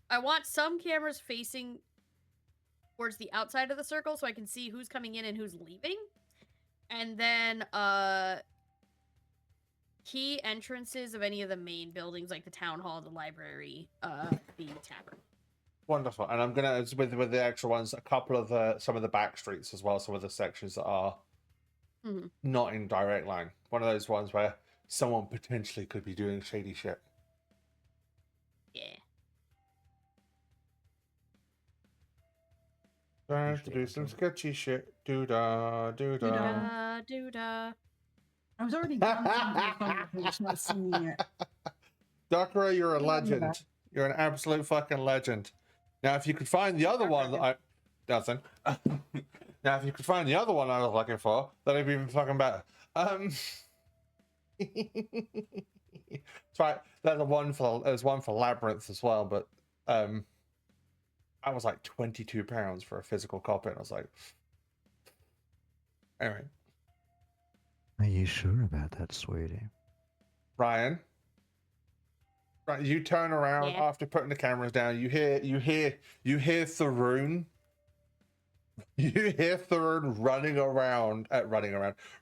I want some cameras facing towards the outside of the circle so I can see who's coming in and who's leaving. And then key entrances of any of the main buildings like the town hall, the library, the tavern. Wonderful, and I'm gonna with the extra ones, a couple of some of the back streets as well, some of the sections that are Mhm. not in direct line. One of those ones where someone potentially could be doing shady shit. Yeah. Trying to do some sketchy shit. Doo-da, doo-da. Doo-da. I was already dancing to the song, I just not singing it. Dakara, you're a Yeah, I'm legend. You're an absolute fucking legend. Now, if you could find the other one that I... Nothing. Now, if you could find the other one I was looking for, that'd be even fucking better. That's right. There's one for Labyrinth as well, but that was like £22 for a physical copy, and I was like... Anyway, Are you sure about that, sweetie? Ryan. Right, you turn around Yeah. after putting the cameras down. You hear Tharoon. You hear Tharoon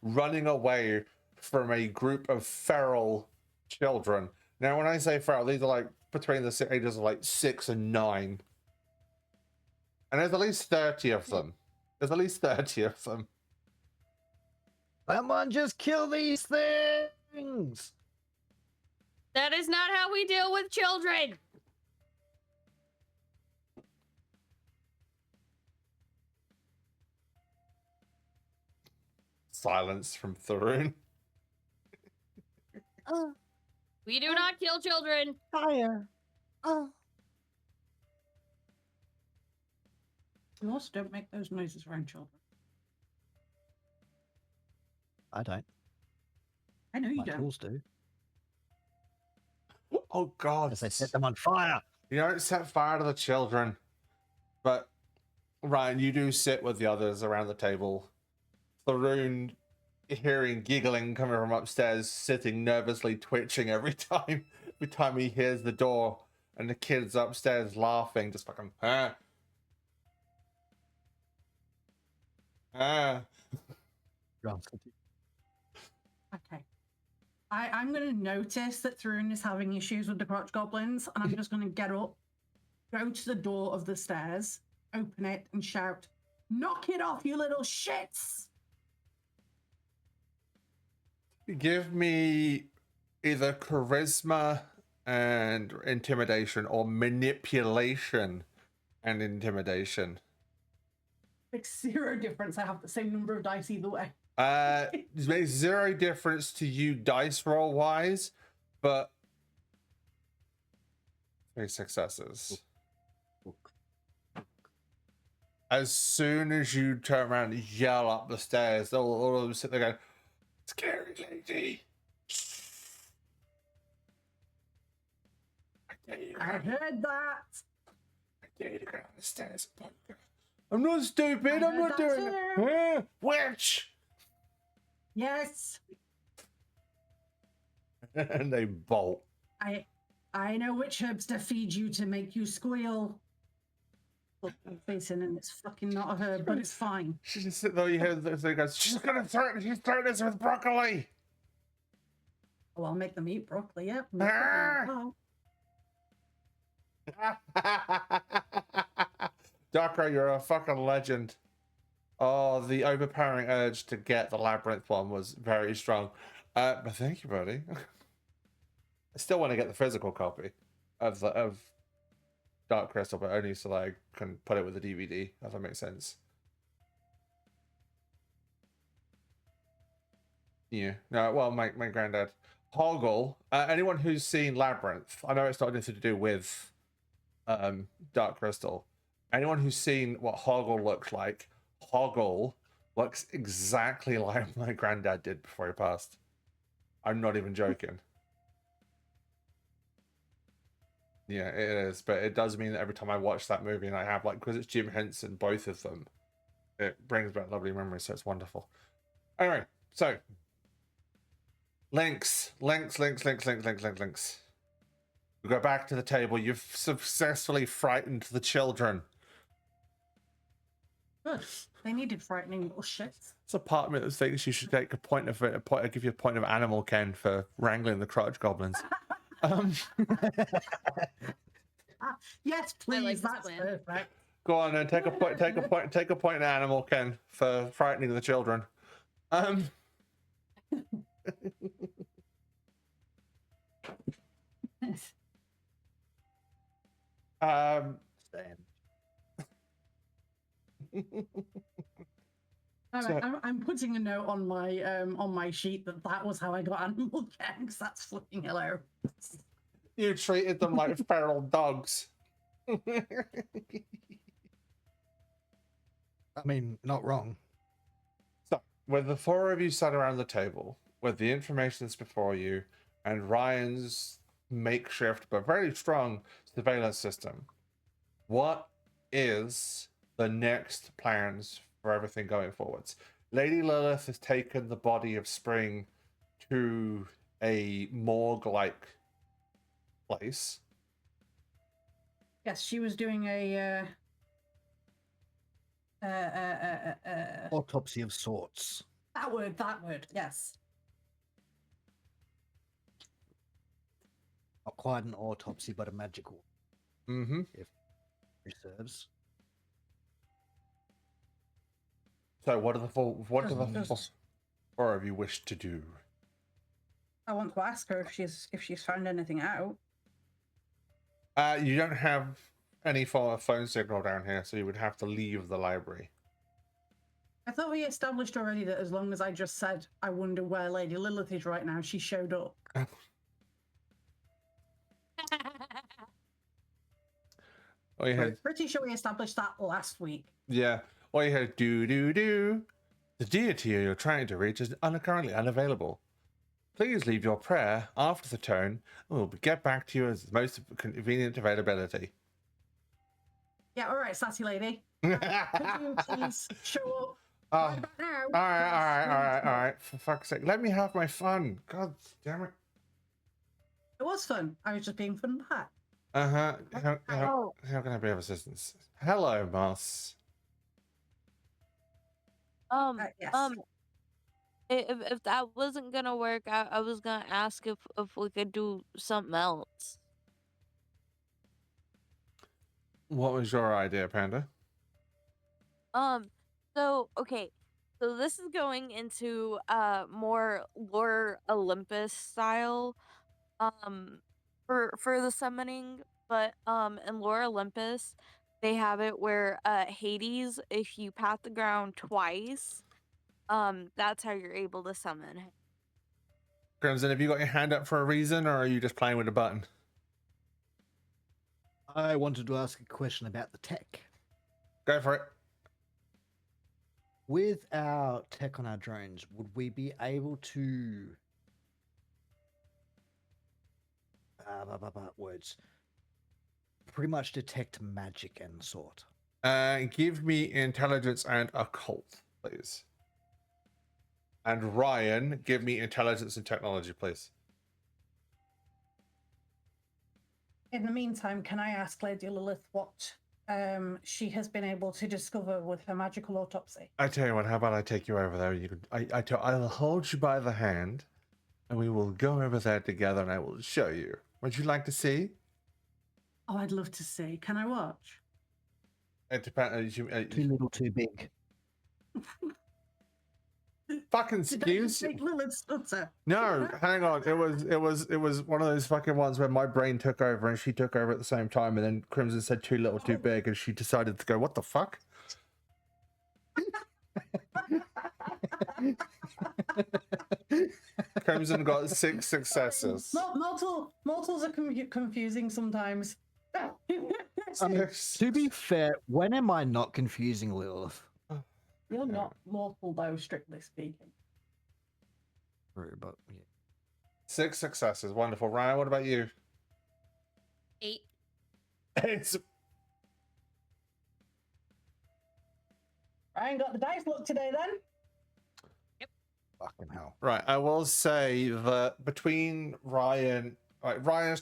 running away from a group of feral children. Now, when I say feral, these are like between the ages of like 6 and 9, and there's at least 30 of them. Someone just kill these things! That is not how we deal with children. Silence from Tharoon. We do not kill children. Fire! You also don't make those noises around children. I don't. I know you My don't. tools do. Oh God! As they set them on fire. You don't set fire to the children, but Ryan, you do sit with the others around the table. Tharoon, hearing giggling coming from upstairs, sitting nervously, twitching every time he hears the door, and the kids upstairs laughing, just fucking Okay. I'm going to notice that Thrun is having issues with the crotch goblins, and I'm just going to get up, go to the door of the stairs, open it, and shout, "Knock it off, you little shits!" Give me either charisma and intimidation, or manipulation and intimidation. Makes zero difference. I have the same number of dice either way. It makes zero difference to you dice roll wise, but 3 successes. As soon as you turn around and yell up the stairs, all of them sit there going, "Scary lady." I heard that. I dare you to go down the stairs. I'm not stupid. I'm not doing it. Huh? Witch. Yes, And they bolt. I know which herbs to feed you to make you squeal. Look, I'm facing, and it's fucking not a herb, but it's fine. She just sit there. You hear the thing goes, she's threaten us with broccoli. Oh, I'll make them eat broccoli. Yep. Ah! Darko, you're a fucking legend. Oh, the overpowering urge to get the labyrinth one was very strong. But thank you, buddy. I still want to get the physical copy of Dark Crystal, but only so that I can put it with the DVD, if that makes sense. Yeah. No, well, my granddad. Hoggle. Anyone who's seen Labyrinth, I know it's not anything to do with Dark Crystal. Anyone who's seen what Hoggle looks like, Hoggle looks exactly like my granddad did before he passed. I'm not even joking. Yeah, it is, but it does mean that every time I watch that movie and I have, like, because it's Jim Henson, both of them, it brings back lovely memories, so it's wonderful. Anyway, so links. We go back to the table. You've successfully frightened the children. Good. They needed frightening little shits. It's a part of me that thinks you should take a point of it. Give you a point of animal Ken for wrangling the crotch goblins. Yes, please. like this That's plan. perfect. Go on and take a point. Take a point in animal Ken for frightening the children. Stand. I'm putting a note on my sheet that was how I got animal gangs. That's fucking hilarious. You treated them like feral dogs. I mean, not wrong. So, with the 4 of you sat around the table, with the information that's before you, and Ryan's makeshift but very strong surveillance system, what is the next plans for everything going forwards? Lady Lilith has taken the body of Spring to a morgue-like place. Yes, she was doing a Autopsy of sorts. that word, yes. Not quite an autopsy, but a magical. Mm-hmm. If it serves. So, what do the 4 of you wish to do? I want to ask her if she's found anything out. You don't have any form of phone signal down here, so you would have to leave the library. I thought we established already that as long as I just said, I wonder where Lady Lilith is right now, she showed up. Oh, you had Pretty sure we established that last week. yeah. Or you had do. The deity you're trying to reach is currently unavailable. Please leave your prayer after the tone, and we'll get back to you as the most convenient availability. Yeah, all right, sassy lady. all Could you please show up Oh, right back now? all right. For fuck's sake, let me have my fun. God damn it. It was fun. I was just being fun back. How can I be of assistance? Hello, Moss. Yes. If that wasn't gonna work, I was gonna ask if we could do something else. What was your idea, Panda? So okay, so this is going into more lore Olympus style for the summoning, but in lore Olympus they have it where Hades, if you pat the ground twice, that's how you're able to summon him. Crimson, have you got your hand up for a reason, or are you just playing with a button? I wanted to ask a question about the tech. Go for it. With our tech on our drones, would we be able to words pretty much detect magic and sort? Give me intelligence and occult, please. And Ryan, give me intelligence and technology, please. In the meantime, can I ask Lady Lilith what she has been able to discover with her magical autopsy? I tell you what, how about I take you over there? You can, I'll hold you by the hand, and we will go over there together, and I will show you. Would you like to see? Oh, I'd love to see. Can I watch? It depends. Too little, too big. Fucking Did I excuse just make Lilith stutter? No, hang on. It was one of those fucking ones where my brain took over and she took over at the same time, and then Crimson said too little, too big, and she decided to go, "What the fuck?" Crimson got 6 successes. Mortals are confusing sometimes. I mean, to be fair, when am I not confusing Lilith? You're not mortal, though, strictly speaking. True, but yeah. 6 successes, wonderful. Ryan, what about you? 8. It's Ryan got the dice luck today, then. Fucking hell. right. I will say that between Ryan's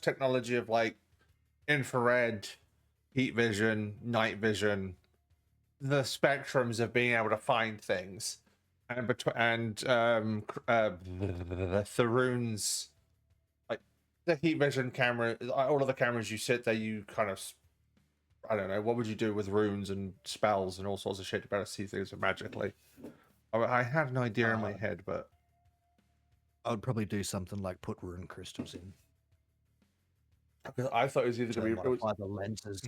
technology of like infrared, heat vision, night vision, the spectrums of being able to find things, and Tharoon's like the heat vision camera, all of the cameras you sit there, you kind of, I don't know, what would you do with runes and spells and all sorts of shit to better see things magically? I had an idea in my head, but I would probably do something like put rune crystals in. I thought it was either To going to be modify the lenses.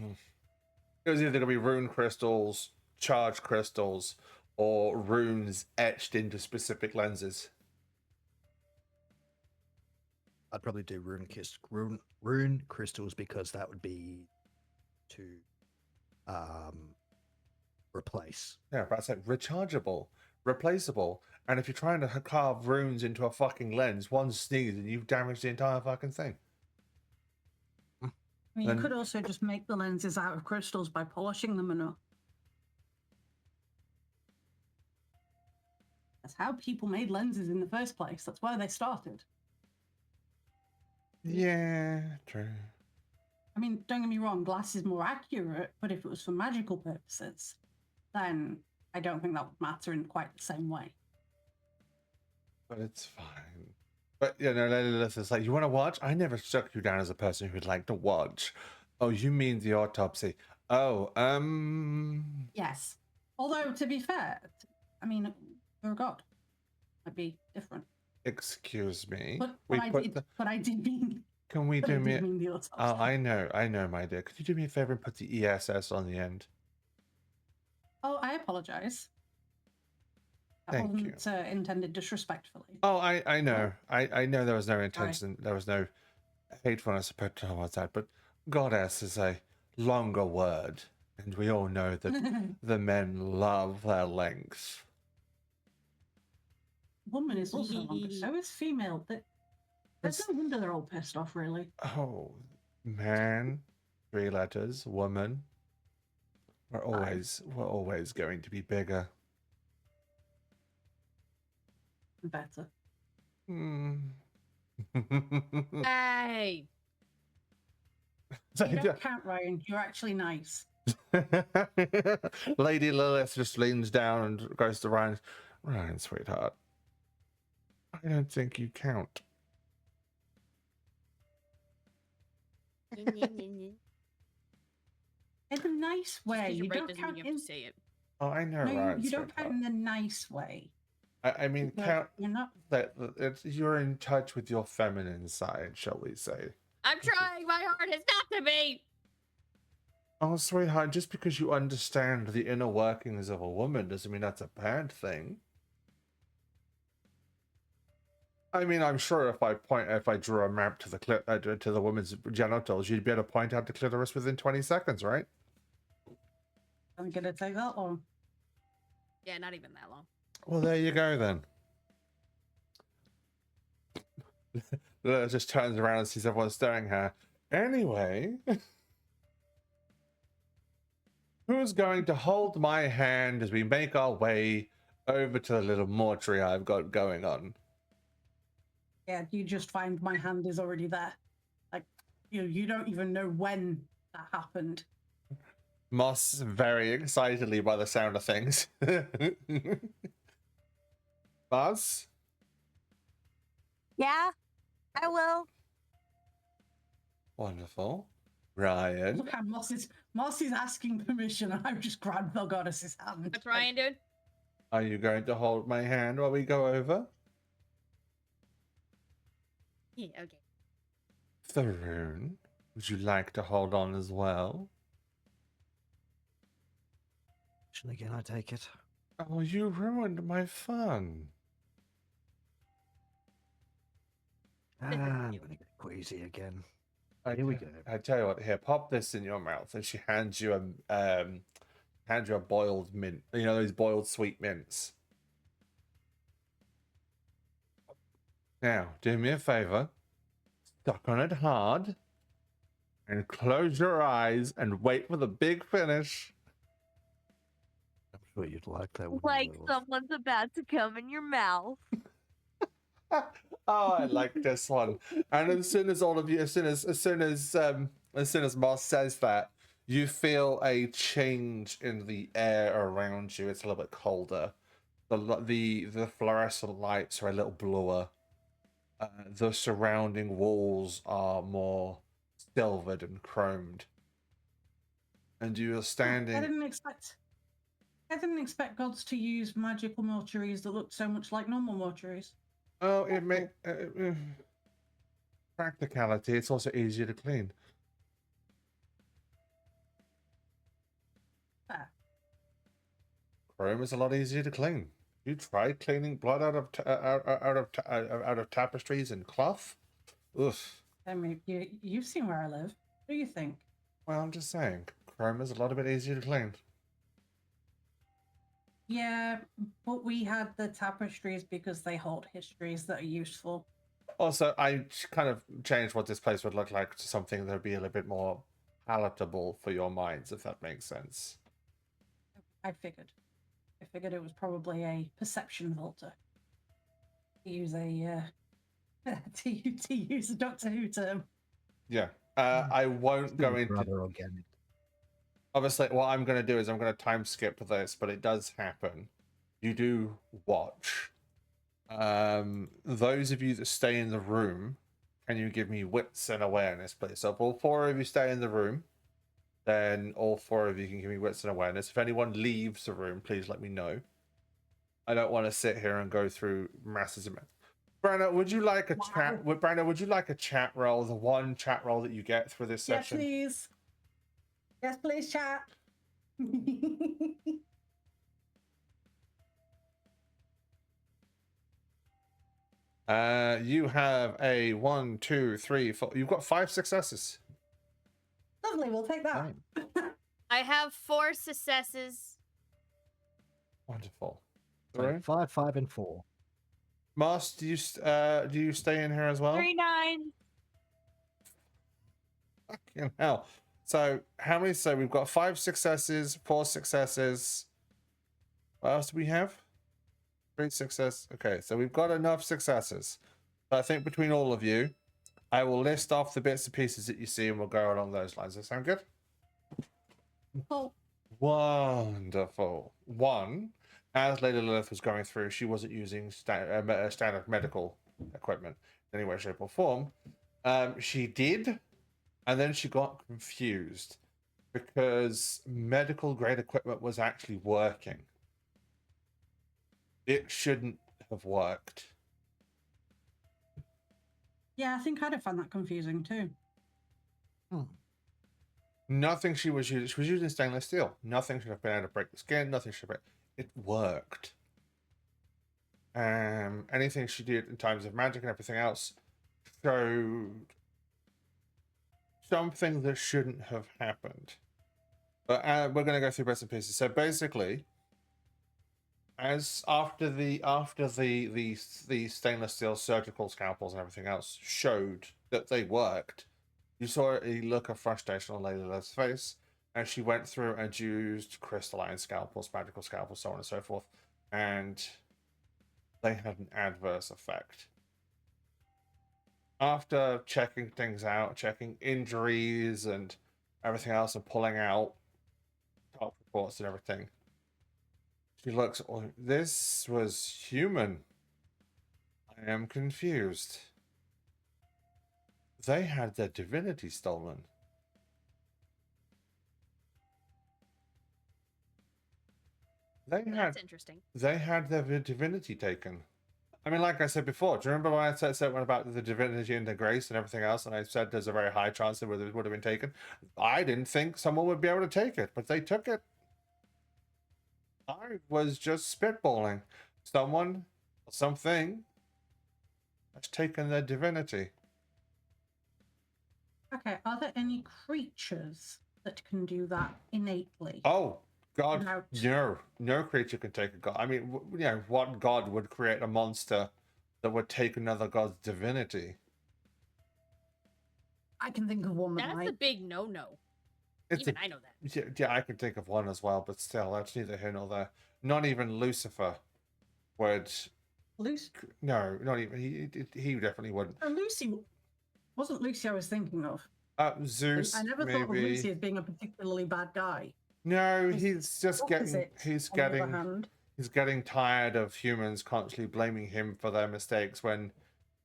it was either going to be rune crystals, charge crystals, or runes etched into specific lenses. I'd probably do rune crystals because that would be to replace. Yeah, but I said rechargeable, replaceable, and if you're trying to carve runes into a fucking lens, one sneeze and you've damaged the entire fucking thing. I mean, Then- you could also just make the lenses out of crystals by polishing them enough. That's how people made lenses in the first place. That's where they started. Yeah, true. I mean, don't get me wrong, glass is more accurate, but if it was for magical purposes, then I don't think that would matter in quite the same way. But it's fine. But you know, Lilith is like, you want to watch? I never struck you down as a person who'd like to watch. Oh, you mean the autopsy? Oh, Yes. Although, to be fair, I mean, you're a god. Might be different. excuse me. But We I put did. the- But I did mean. Can we But I do me? did mean the autopsy. Oh, I know, my dear. Could you do me a favor and put the ESS on the end? Oh, I apologize. That Thank you. wasn't intended disrespectfully. Oh, I know. I know there was no intention. There was no hatefulness towards that. But goddess is a longer word, and we all know that the men love their length. Woman is also longer. So is female. There's no wonder they're all pissed off, really. Oh, man, 3 letters, woman. We're always going to be bigger. Better. Hmm. Hey. So, You don't count, Ryan. You're actually nice. Lady Lilith just leans down and goes to Ryan. Ryan, sweetheart, I don't think you count. In a nice way. You don't count in. Say it. Oh, I know, No, Ryan, you don't sweetheart. count in a nice way. I mean, Like, count you're not. that you're in touch with your feminine side, shall we say? I'm trying my hardest not to be. Oh, sweetheart, just because you understand the inner workings of a woman doesn't mean that's a bad thing. I mean, I'm sure if I drew a map to the woman's genitals, you'd be able to point out the clitoris within 20 seconds, right? I'm gonna take that long. Yeah, not even that long. Well, there you go then. Lilith just turns around and sees everyone staring at her. Anyway, who's going to hold my hand as we make our way over to the little mortuary I've got going on? Yeah, you just find my hand is already there. Like, you don't even know when that happened. Moss very excitedly by the sound of things. Moss? Yeah, I will. Wonderful. Ryan? Look how Moss is asking permission, and I've just grabbed the goddess's hand. What's Ryan doing? Are you going to hold my hand while we go over? Yeah, okay. Tharoon, would you like to hold on as well? Again, I take it. Oh, you ruined my fun. I'm gonna get queasy again. Here we go. I tell you what, here, pop this in your mouth, and she hands you a boiled mint. You know those boiled sweet mints. Now, do me a favor, suck on it hard, and close your eyes and wait for the big finish. I'm sure you'd like that. Like someone's about to come in your mouth. Oh, I like this one. And as soon as Moss says that, you feel a change in the air around you. It's a little bit colder. The fluorescent lights are a little bluer. The surrounding walls are more silvered and chromed. And you are standing. I didn't expect gods to use magical mortuaries that look so much like normal mortuaries. Oh, it may practicality. It's also easier to clean. Fair. Chrome is a lot easier to clean. You tried cleaning blood out of tapestries and cloth? Oof. I mean, you've seen where I live. What do you think? Well, I'm just saying, chrome is a lot bit easier to clean. Yeah, but we had the tapestries because they hold histories that are useful. Also, I kind of changed what this place would look like to something that would be a little bit more palatable for your minds, if that makes sense. I figured it was probably a perception filter. To use a to use a Doctor Who term. Yeah. I won't go into. Rather organic. Obviously, what I'm going to do is I'm going to time skip this, but it does happen. You do watch. Those of you that stay in the room, can you give me wits and awareness, please? So if all 4 of you stay in the room, then all 4 of you can give me wits and awareness. If anyone leaves the room, please let me know. I don't want to sit here and go through masses of. Brandon, would you like a chat? Brandon, would you like a chat roll? The one chat roll that you get through this Yes, session? please. Yes, please, chat. You have a 1, 2, 3, 4. You've got 5 successes. Lovely, we'll take that. Fine. I have 4 successes. Wonderful. So Three. 5, 5, and 4. Moss, do you stay in here as well? 3, 9. Fucking hell. So how many? So we've got 5 successes, 4 successes. What else do we have? 3 success. Okay, so we've got enough successes. So I think between all of you, I will list off the bits and pieces that you see, and we'll go along those lines. Does that sound good? Oh, Wonderful. 1, as Lady Lilith was going through, she wasn't using standard medical equipment in any way, shape, or form. She did, and then she got confused because medical grade equipment was actually working. It shouldn't have worked. yeah, I think I'd have found that confusing too. Nothing she was using stainless steel. Nothing should have been able to break the skin. Nothing should have been. It worked. Anything she did in terms of magic and everything else showed something that shouldn't have happened. But we're going to go through bits and pieces. So basically, as after the stainless steel surgical scalpels and everything else showed that they worked, you saw a look of frustration on Lady Lilith's face as she went through and used crystalline scalpels, magical scalpels, so on and so forth, and they had an adverse effect. After checking things out, checking injuries and everything else, and pulling out top reports and everything, she looks, oh, this was human. I am confused. They had their divinity stolen. That's interesting. They had their divinity taken. I mean, like I said before, do you remember when I said one about the divinity and the grace and everything else, and I said there's a very high chance that it would have been taken? I didn't think someone would be able to take it, but they took it. I was just spitballing. Someone, something, has taken their divinity. Okay, are there any creatures that can do that innately? Oh, God, Without- no creature can take a god. I mean, you know, what god would create a monster that would take another god's divinity? I can think of one that That's might. a big no-no. It's Even I know that. yeah, I can think of one as well, but still, that's neither here nor there. Not even Lucifer would. Lucy. No, not even he definitely wouldn't. Lucy wasn't Lucy I was thinking of. Zeus, I never maybe. thought of Lucy as being a particularly bad guy. No, he's just getting. Opposite, He's on the other getting. hand. He's getting tired of humans constantly blaming him for their mistakes when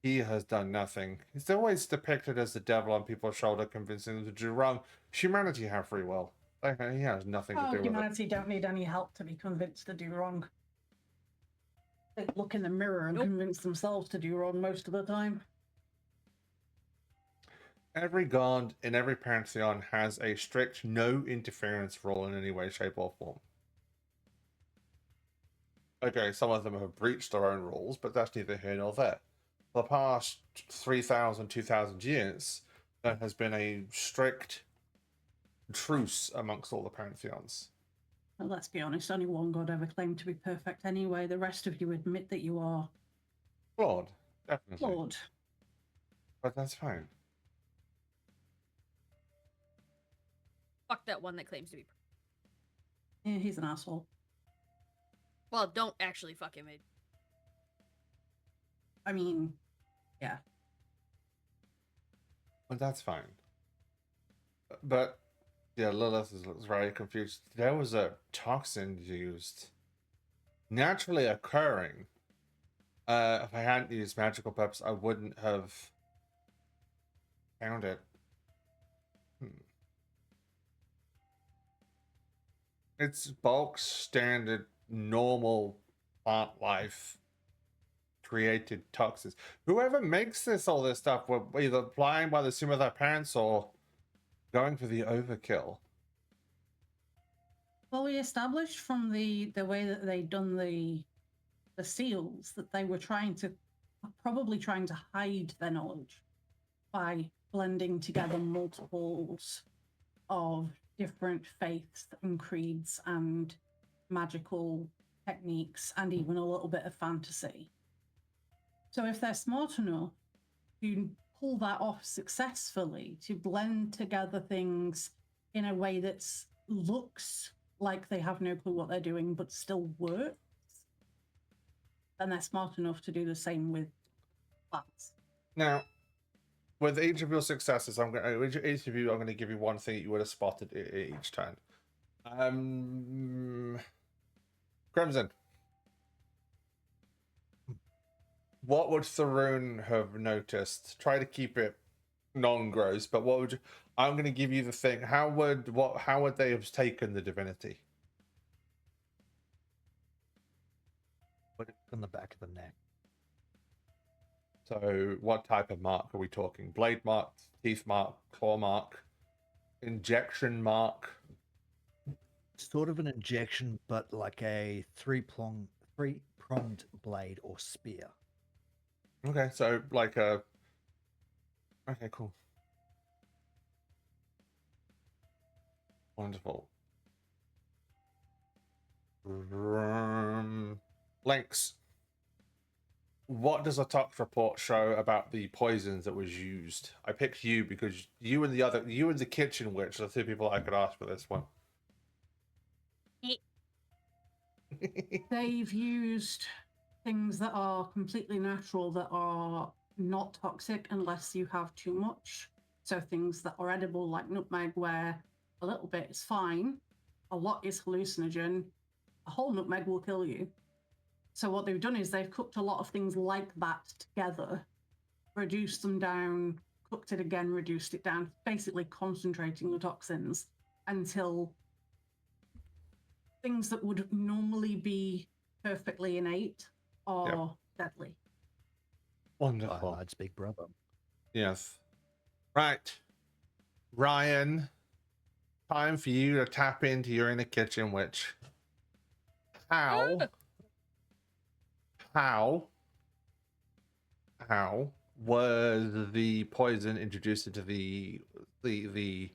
he has done nothing. He's always depicted as the devil on people's shoulder, convincing them to do wrong. Humanity have free will. He has nothing to do with it. Humanity don't need any help to be convinced to do wrong. They look in the mirror and convince themselves to do wrong most of the time. Every god in every pantheon has a strict no interference rule in any way, shape, or form. Okay, some of them have breached their own rules, but that's neither here nor there. For the past 3,000, 2,000 years, there has been a strict truce amongst all the pantheons. Well, let's be honest, only one god ever claimed to be perfect anyway. The rest of you admit that you are Flawed, definitely. flawed. But that's fine. Fuck that one that claims to be. Yeah, he's an asshole. Well, don't actually fuck him. I mean, yeah. But that's fine. But yeah, Lilith is very confused. There was a toxin used, naturally occurring. If I hadn't used magical purpose, I wouldn't have found it. It's bulk standard normal plant life created toxins. Whoever makes all this stuff were either applying by the sim of their parents or going for the overkill. Well, we established from the way that they'd done the seals that they were trying to are probably trying to hide their knowledge by blending together multiples of different faiths and creeds and magical techniques and even a little bit of fantasy. So if they're smart enough to pull that off successfully, to blend together things in a way that looks like they have no clue what they're doing but still works, then they're smart enough to do the same with plants. Now, with each of your successes, each of you, I'm going to give you one thing that you would have spotted each turn. Crimson. What would Tharoon have noticed? Try to keep it non-gross, but what would you... I'm going to give you the thing. How would they have taken the divinity? Put it on the back of the neck. So, what type of mark are we talking? Blade mark, teeth mark, claw mark, injection mark? Sort of an injection, but like a three-pronged blade or spear. Okay, so like a... Okay, cool. Wonderful. Lynx. What does a tox report show about the poisons that was used? I picked you because you and the kitchen witch are the two people I could ask for this one. They've used things that are completely natural that are not toxic unless you have too much. So things that are edible like nutmeg where a little bit is fine, a lot is hallucinogen, a whole nutmeg will kill you. So what they've done is they've cooked a lot of things like that together, reduced them down, cooked it again, reduced it down, basically concentrating the toxins until things that would normally be perfectly innate are deadly. Wonderful. Cyanide, big brother. Yes. Right. Ryan, time for you to tap into your inner kitchen witch. How was the poison introduced into the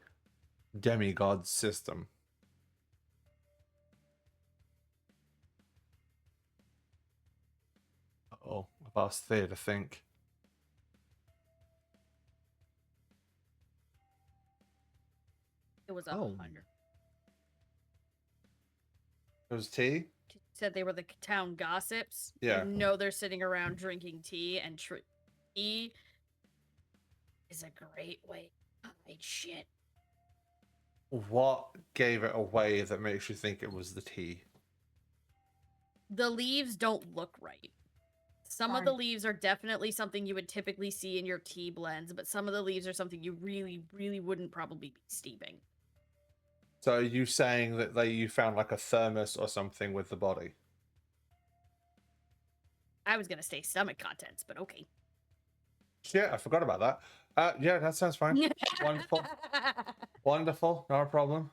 demigod system? Oh, I've asked Thea to think. It was a Oh. hunger. It was tea? She said they were the town gossips. Yeah. You know they're sitting around drinking tea, and tea is a great way to hide shit. What gave it away that makes you think it was the tea? The leaves don't look right. Some of the leaves are definitely something you would typically see in your tea blends, but some of the leaves are something you really, really wouldn't probably be steeping. So are you saying that you found like a thermos or something with the body? I was gonna say stomach contents, but okay. Shit, I forgot about that. Yeah, that sounds fine. Wonderful. Wonderful, not a problem.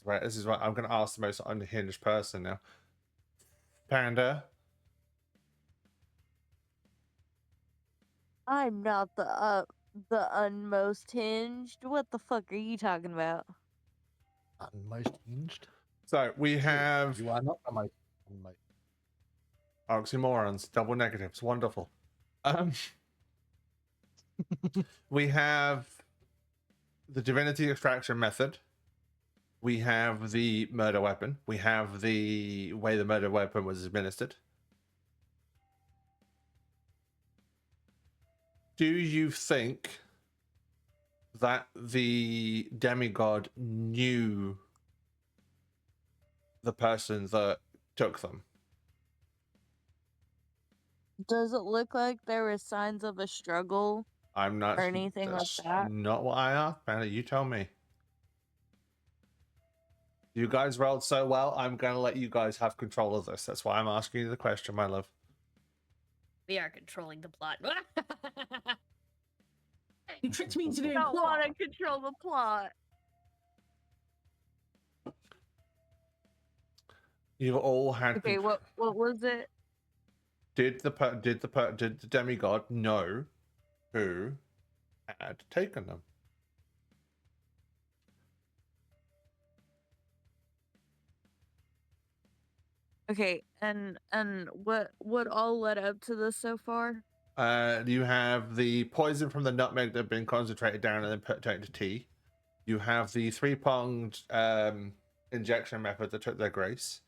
Right, this is what I'm going to ask the most unhinged person now. Panda. I'm not the unmost hinged. What the fuck are you talking about? Most hinged. So we have You are not the most. oxymorons, double negatives. Wonderful. We have the divinity extraction method. We have the murder weapon. We have the way the murder weapon was administered. Do you think that the demigod knew the person that took them? Does it look like there were signs of a struggle? I'm not. Or anything like that's that? Not what I asked, Panda. You tell me. You guys rolled so well, I'm going to let you guys have control of this. That's why I'm asking you the question, my love. We are controlling the plot. You tricked me into doing I don't plot. want to control the plot. You've all had. Okay, what was it? did the demigod know who had taken them? Okay, and what all led up to this so far? You have the poison from the nutmeg that had been concentrated down and then put into tea. You have the three-pronged injection method that took their grace.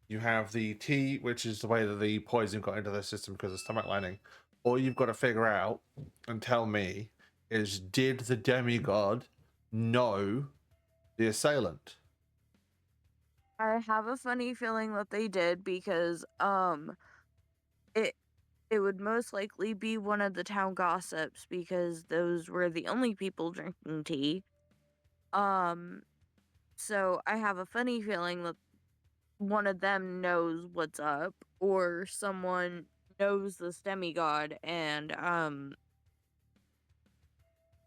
You have the tea, which is the way that the poison got into their system because of stomach lining. All you've got to figure out and tell me is, did the demigod know the assailant? I have a funny feeling that they did because it it would most likely be one of the town gossips because those were the only people drinking tea. Um so I have a funny feeling that one of them knows what's up or someone knows this demigod and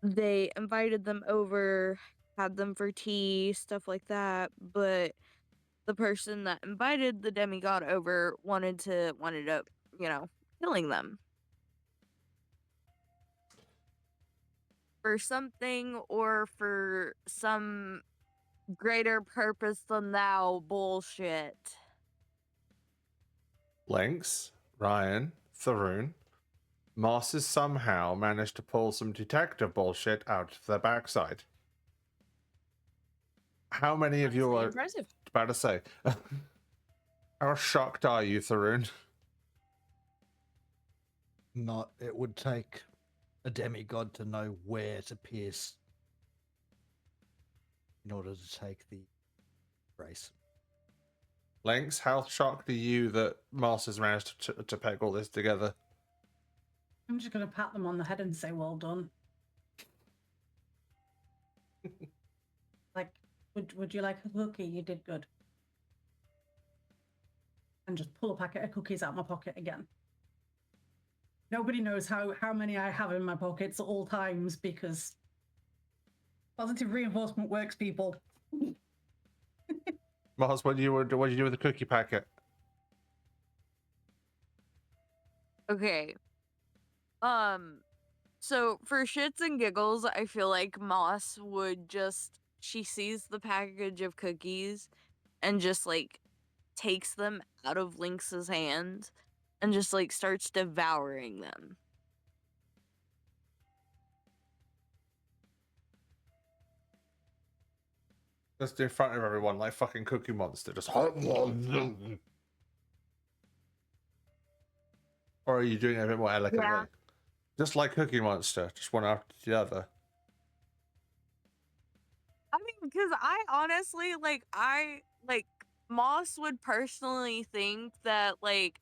they invited them over, had them for tea, stuff like that, but the person that invited the demigod over wanted up, killing them for something or for some greater purpose than thou bullshit. Lynx, Ryan, Tharoon, Moss has somehow managed to pull some detective bullshit out of their backside. How many of you Honestly are impressive. about to say? How shocked are you, Tharoon? Not. It would take a demigod to know where to pierce in order to take the race. Lynx, how shocked are you that Moss has managed to peg all this together? I'm just going to pat them on the head and say, well done. Like, would you like a cookie? You did good. And just pull a packet of cookies out of my pocket again. Nobody knows how many I have in my pockets at all times because positive reinforcement works, people. Moss, what did you do with the cookie packet? Okay. So for shits and giggles, I feel like Moss would she sees the package of cookies and just like takes them out of Lynx's hand and just like starts devouring them. Just in front of everyone, like fucking Cookie Monster, just. Or are you doing it a bit more elegantly? Yeah. Just like Cookie Monster, just one after the other. I mean, because I honestly Moss would personally think that like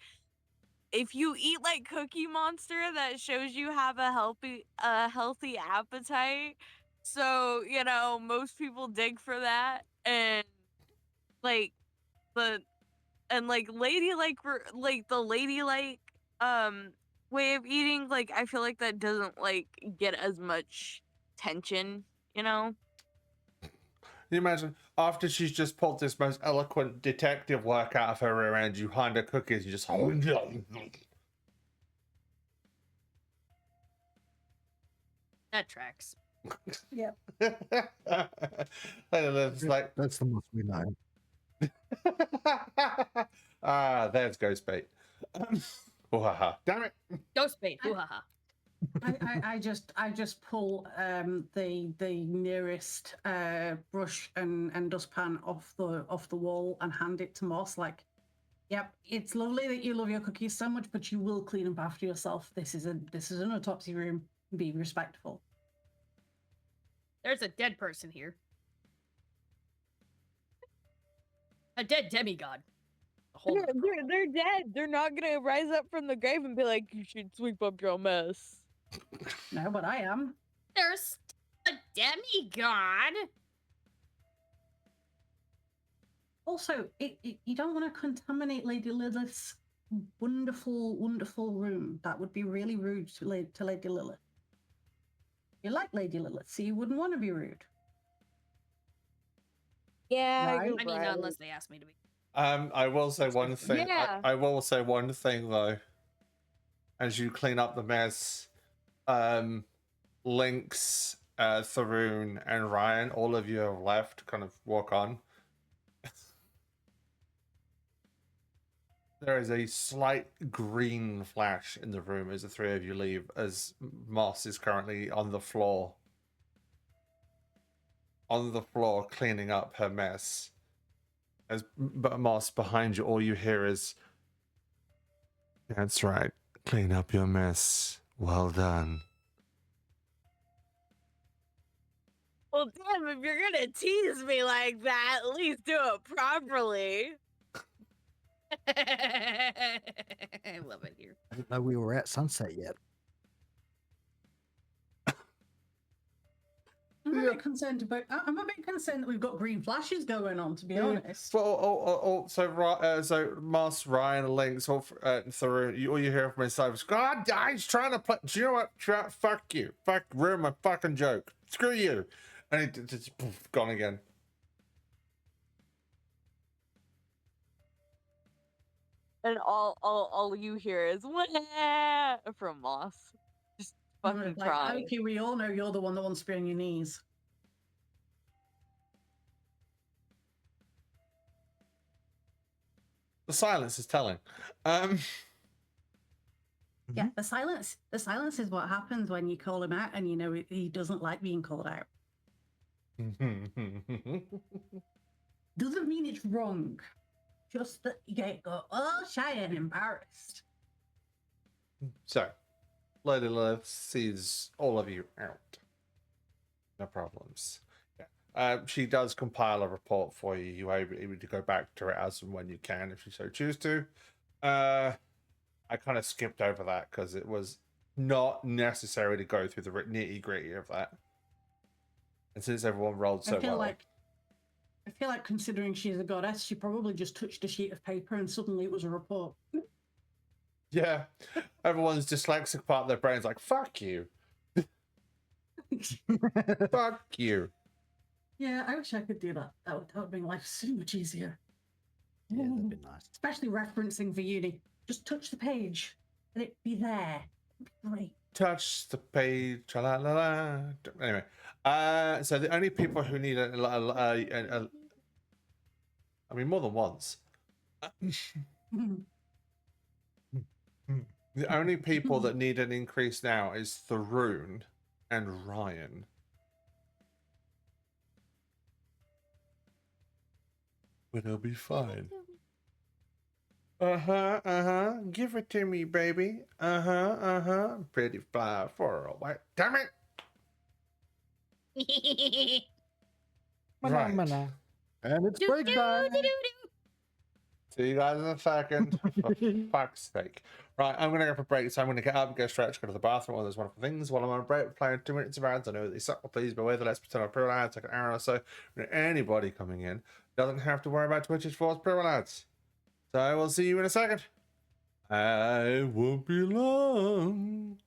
if you eat like Cookie Monster, that shows you have a healthy appetite. So, most people dig for that. And like the the ladylike way of eating, like I feel like that doesn't like get as much tension, Can you imagine after she's just pulled this most eloquent detective work out of her rear end, you hand her cookies, you just. That tracks. Yep. It's like. That's the most we know. There's ghost bait. Damn it. Ghost bait. Hoo-ha-ha. I just pull the nearest brush and dustpan off the wall and hand it to Moss. Like, yep, it's lovely that you love your cookies so much, but you will clean up after yourself. This is an autopsy room. Be respectful. There's a dead person here. A dead demigod. They're dead. They're not gonna rise up from the grave and be like, you should sweep up your mess. No, but I am. There's a demigod. Also, you don't want to contaminate Lady Lilith's wonderful, wonderful room. That would be really rude to Lady Lilith. You like Lady Lilith, so you wouldn't want to be rude. Yeah, Right? I mean, unless they ask me to be. I will say one thing. Yeah. I will say one thing though. as you clean up the mess. Lynx, Tharoon, and Ryan, all of you have left, kind of walk on. There is a slight green flash in the room as the three of you leave, as Moss is currently on the floor. On the floor, cleaning up her mess. But Moss, behind you, all you hear is, "That's right. Clean up your mess. Well done." Well, damn, if you're gonna tease me like that, at least do it properly. I love it here. I didn't know we were at sunset yet. I'm a bit concerned about. I'm a bit concerned that we've got green flashes going on. To be honest. So Moss, Ryan, Lynx, Tharoon, all you hear from inside is, "God, he's trying to play." Do you know what? Fuck you. Fuck, ruin my fucking joke. Screw you. And he just poof, gone again. And all you hear is "Wah!" from Moss. Just I'm fucking like, crying. okay, we all know you're the one that wants to be on your knees. The silence is telling. Yeah, the silence. The silence is what happens when you call him out, and you know he doesn't like being called out. Doesn't mean it's wrong. Just that you get go all shy and embarrassed. So, Lady Lilith sees all of you out. No problems. Yeah. She does compile a report for you. You are able to go back to it as and when you can, if you so choose to. I kind of skipped over that because it was not necessary to go through the nitty gritty of that. And since everyone rolled so well. I feel like considering she's a goddess, she probably just touched a sheet of paper and suddenly it was a report. Yeah. Everyone's dyslexic part of their brain's like, fuck you. Fuck you. Yeah, I wish I could do that. That would make life so much easier. Yeah, that'd be nice. Especially referencing for uni. Just touch the page and it'd be there. It'd be great. Touch the page. La la la. Anyway, so the only people who need I mean, more than once. The only people that need an increase now is Tharoon and Ryan. But it'll be fine. Give it to me, baby. Pretty fly for a white. Damn it! Right. And it's break time. See you guys in a second. For fuck's sake. Right, I'm going to go for a break, so I'm going to get up, go stretch, go to the bathroom, all those wonderful things. While I'm on a break, playing 2 minutes of rounds. I know that they suck, but please bear with it. Let's pretend I'm pro lads, like an hour or so. Anybody coming in doesn't have to worry about Twitch's Force pro lads. So I will see you in a second. I won't be long.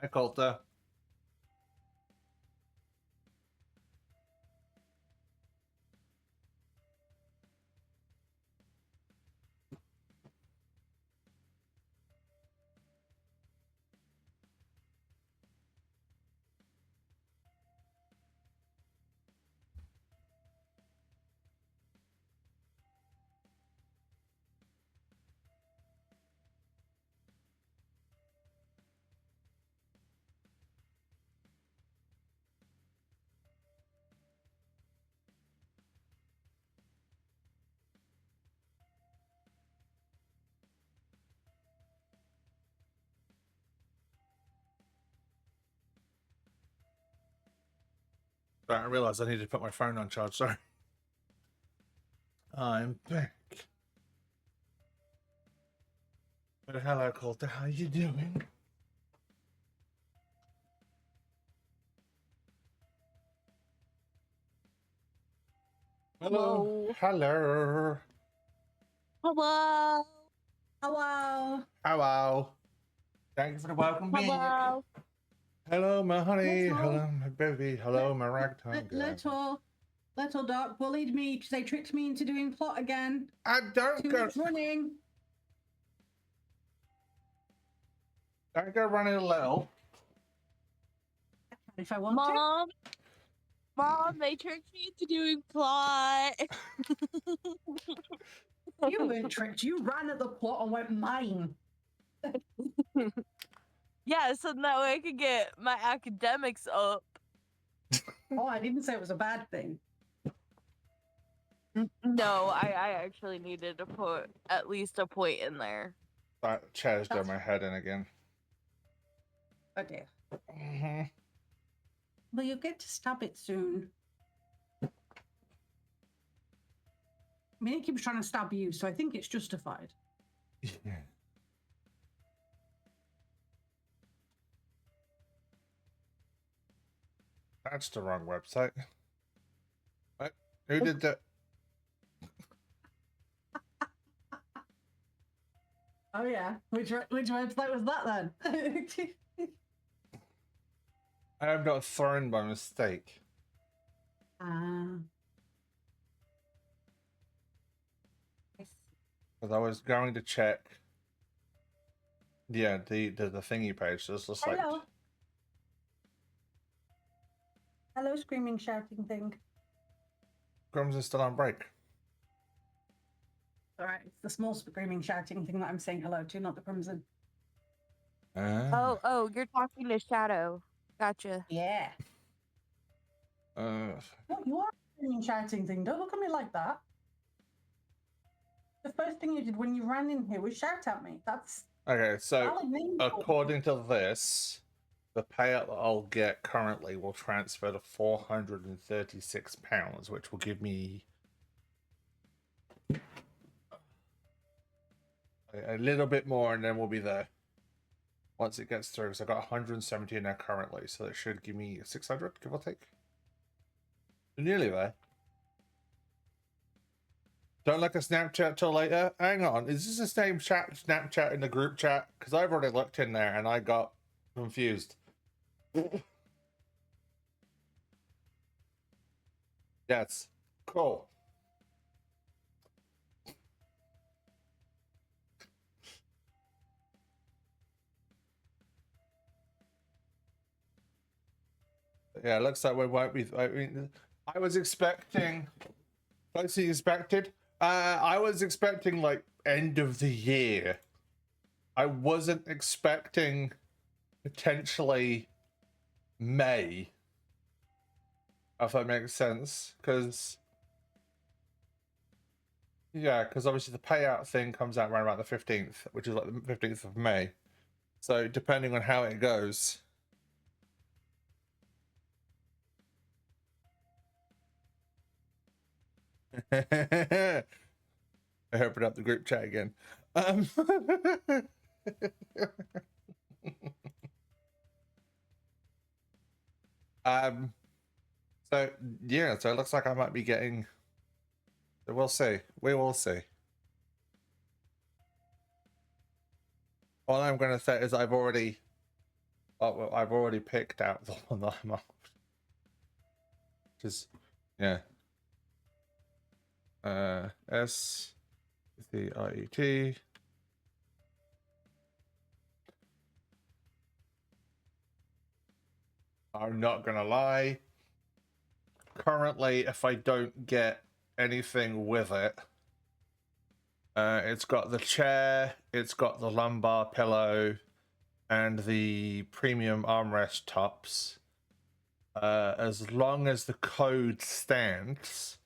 Hi, Coulter. I realized I needed to put my phone on charge. Sorry. I'm back. But hello, Coulter. How you doing? Hello. Hello. Hello. Hello. Hello. Thank you for the welcome back. Hello. Hello, my honey. Little- Hello, my baby. Hello, my ragtime girl. Little dog bullied me. They tricked me into doing plot again. I don't Too go. much running. Don't go running a little. If I want Mom, they tricked me into doing plot. to. You weren't tricked. You ran at the plot and went mine. Yeah, so that way I could get my academics up. Oh, I didn't say it was a bad thing. No, I actually needed to put at least a point in there. That chair's done my head in again. Oh dear. Mhm. Well, you'll get to stab it soon. I mean, it keeps trying to stab you, so I think it's justified. Yeah. That's the wrong website. What? Who did that? Oh yeah. Which website was that then? I am not thrown by mistake. I see. Because I was going to check. Yeah, the thingy page. So it's just like Hello. Hello, screaming, shouting thing. Grums is still on break. All right, it's the small screaming, shouting thing that I'm saying hello to, not the crimson. Oh, you're talking to Shadow. Gotcha. Yeah. Uh, No, you are a screaming, shouting thing. Don't look at me like that. The first thing you did when you ran in here was shout at me. That's okay, so valid name. according to this, the payout that I'll get currently will transfer to £436, which will give me a little bit more, and then we'll be there once it gets through. So I got 170 in there currently, so it should give me 600, give or take. We're nearly there. Don't look at Snapchat till later. Hang on, is this the same Snapchat in the group chat? Because I've already looked in there and I got confused. Yes, cool. Yeah, it looks like we won't be. I mean, I was expecting. Closely expected. I was expecting like end of the year. I wasn't expecting potentially May. If that makes sense, because yeah, because obviously the payout thing comes out around about the 15th, which is like the 15th of May. So depending on how it goes. I opened up the group chat again. So yeah, so it looks like I might be getting. We'll see. We will see. All I'm going to say is I've already Oh, well, I've already picked out the one that I'm on. Just yeah. SCIET. I'm not gonna lie. Currently, if I don't get anything with it, it's got the chair, it's got the lumbar pillow, and the premium armrest tops. As long as the code stands,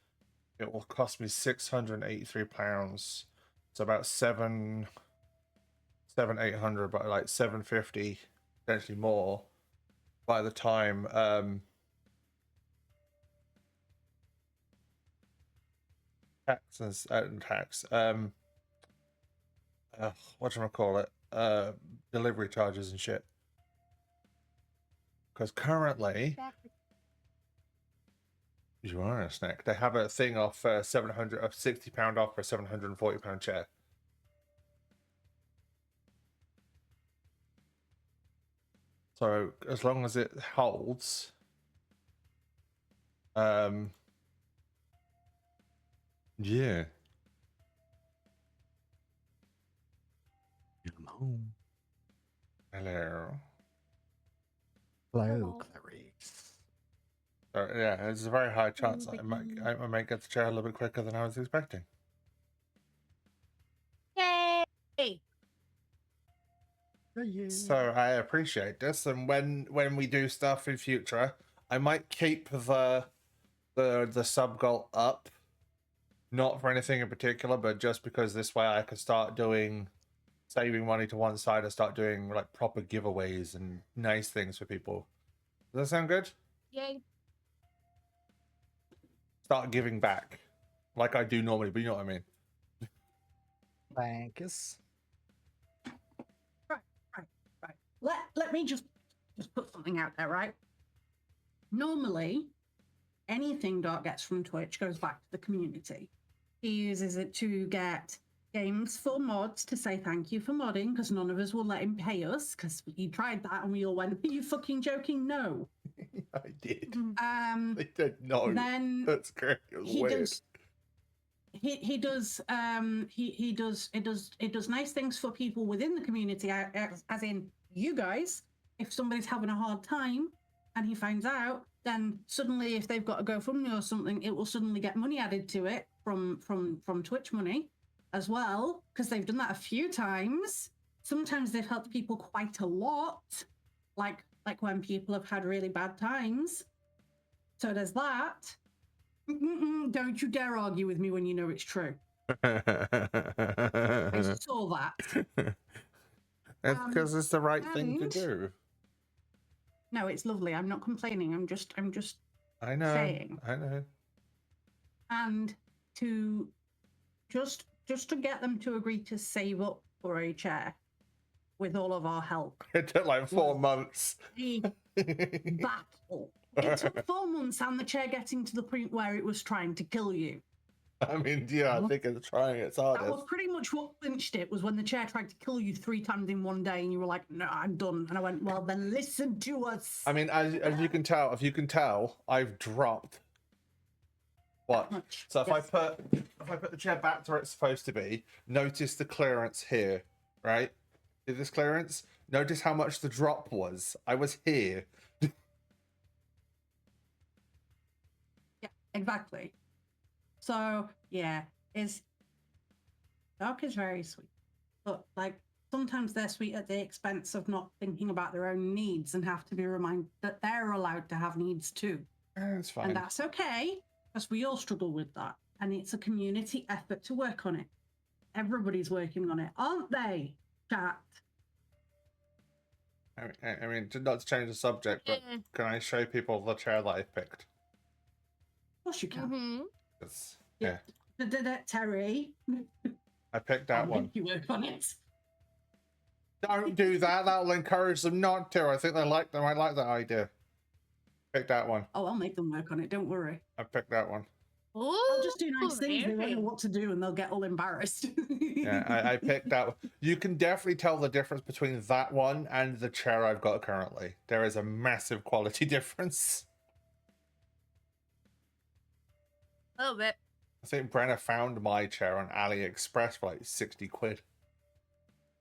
it will cost me £683. It's about 800, but like 750, potentially more by the time tax whatchamacallit, delivery charges and shit. Because currently, you are a snack. They have a thing off £60 off for a £740 chair. So as long as it holds, yeah. I'm home. Hello. Hello, Clarice. So yeah, there's a very high chance I might get the chair a little bit quicker than I was expecting. Yay! So I appreciate this, and when we do stuff in future, I might keep the sub goal up, not for anything in particular, but just because this way I can start saving money to one side and start doing like proper giveaways and nice things for people. Does that sound good? Yay! Start giving back, like I do normally, but you know what I mean. Bankus. Right. Let me just put something out there, right? Normally, anything Dark gets from Twitch goes back to the community. He uses it to get games for mods to say thank you for modding, because none of us will let him pay us, because he tried that and we all went, are you fucking joking? No. I did. They did no. Then That's great. It was weird. He does nice things for people within the community, as in you guys. If somebody's having a hard time and he finds out, then suddenly if they've got a GoFundMe or something, it will suddenly get money added to it from Twitch money as well, because they've done that a few times. Sometimes they've helped people quite a lot, like when people have had really bad times. So there's that. Don't you dare argue with me when you know it's true. I saw that. It's because it's the right thing to and- do. No, it's lovely. I'm not complaining. I'm just I know. saying. I know. And to just to get them to agree to save up for a chair with all of our help. It took like 4 months. A battle. It took 4 months and the chair getting to the point where it was trying to kill you. I mean, yeah, I think it's trying its That hardest. was pretty much what clinched it, was when the chair tried to kill you 3 times in one day and you were like, no, I'm done. And I went, well, then listen to us. I mean, as you can tell, if you can tell, I've dropped. What? Much. So if Yes. I put the chair back to where it's supposed to be, notice the clearance here, right? See this clearance? Notice how much the drop was. I was here. Yeah, exactly. So yeah, Dark is very sweet, but like sometimes they're sweet at the expense of not thinking about their own needs and have to be reminded that they're allowed to have needs too. It's fine. And that's okay, because we all struggle with that. And it's a community effort to work on it. Everybody's working on it, aren't they, chat? I mean, not to change the subject, but can I show people the chair that I picked? Of course you can. Mm-hmm. It's, Yeah. yeah, Terry, I picked that I'll one. make you work on it. Don't do that. That'll encourage them not to. I think they might like that idea. Pick that one. Oh, I'll make them work on it. Don't worry. I picked that one. I'll just do nice things. They won't know very. what to do, and they'll get all embarrassed. Yeah, I picked out. You can definitely tell the difference between that one and the chair I've got currently. There is a massive quality difference. A little bit. I think Brenna found my chair on AliExpress for like 60 quid.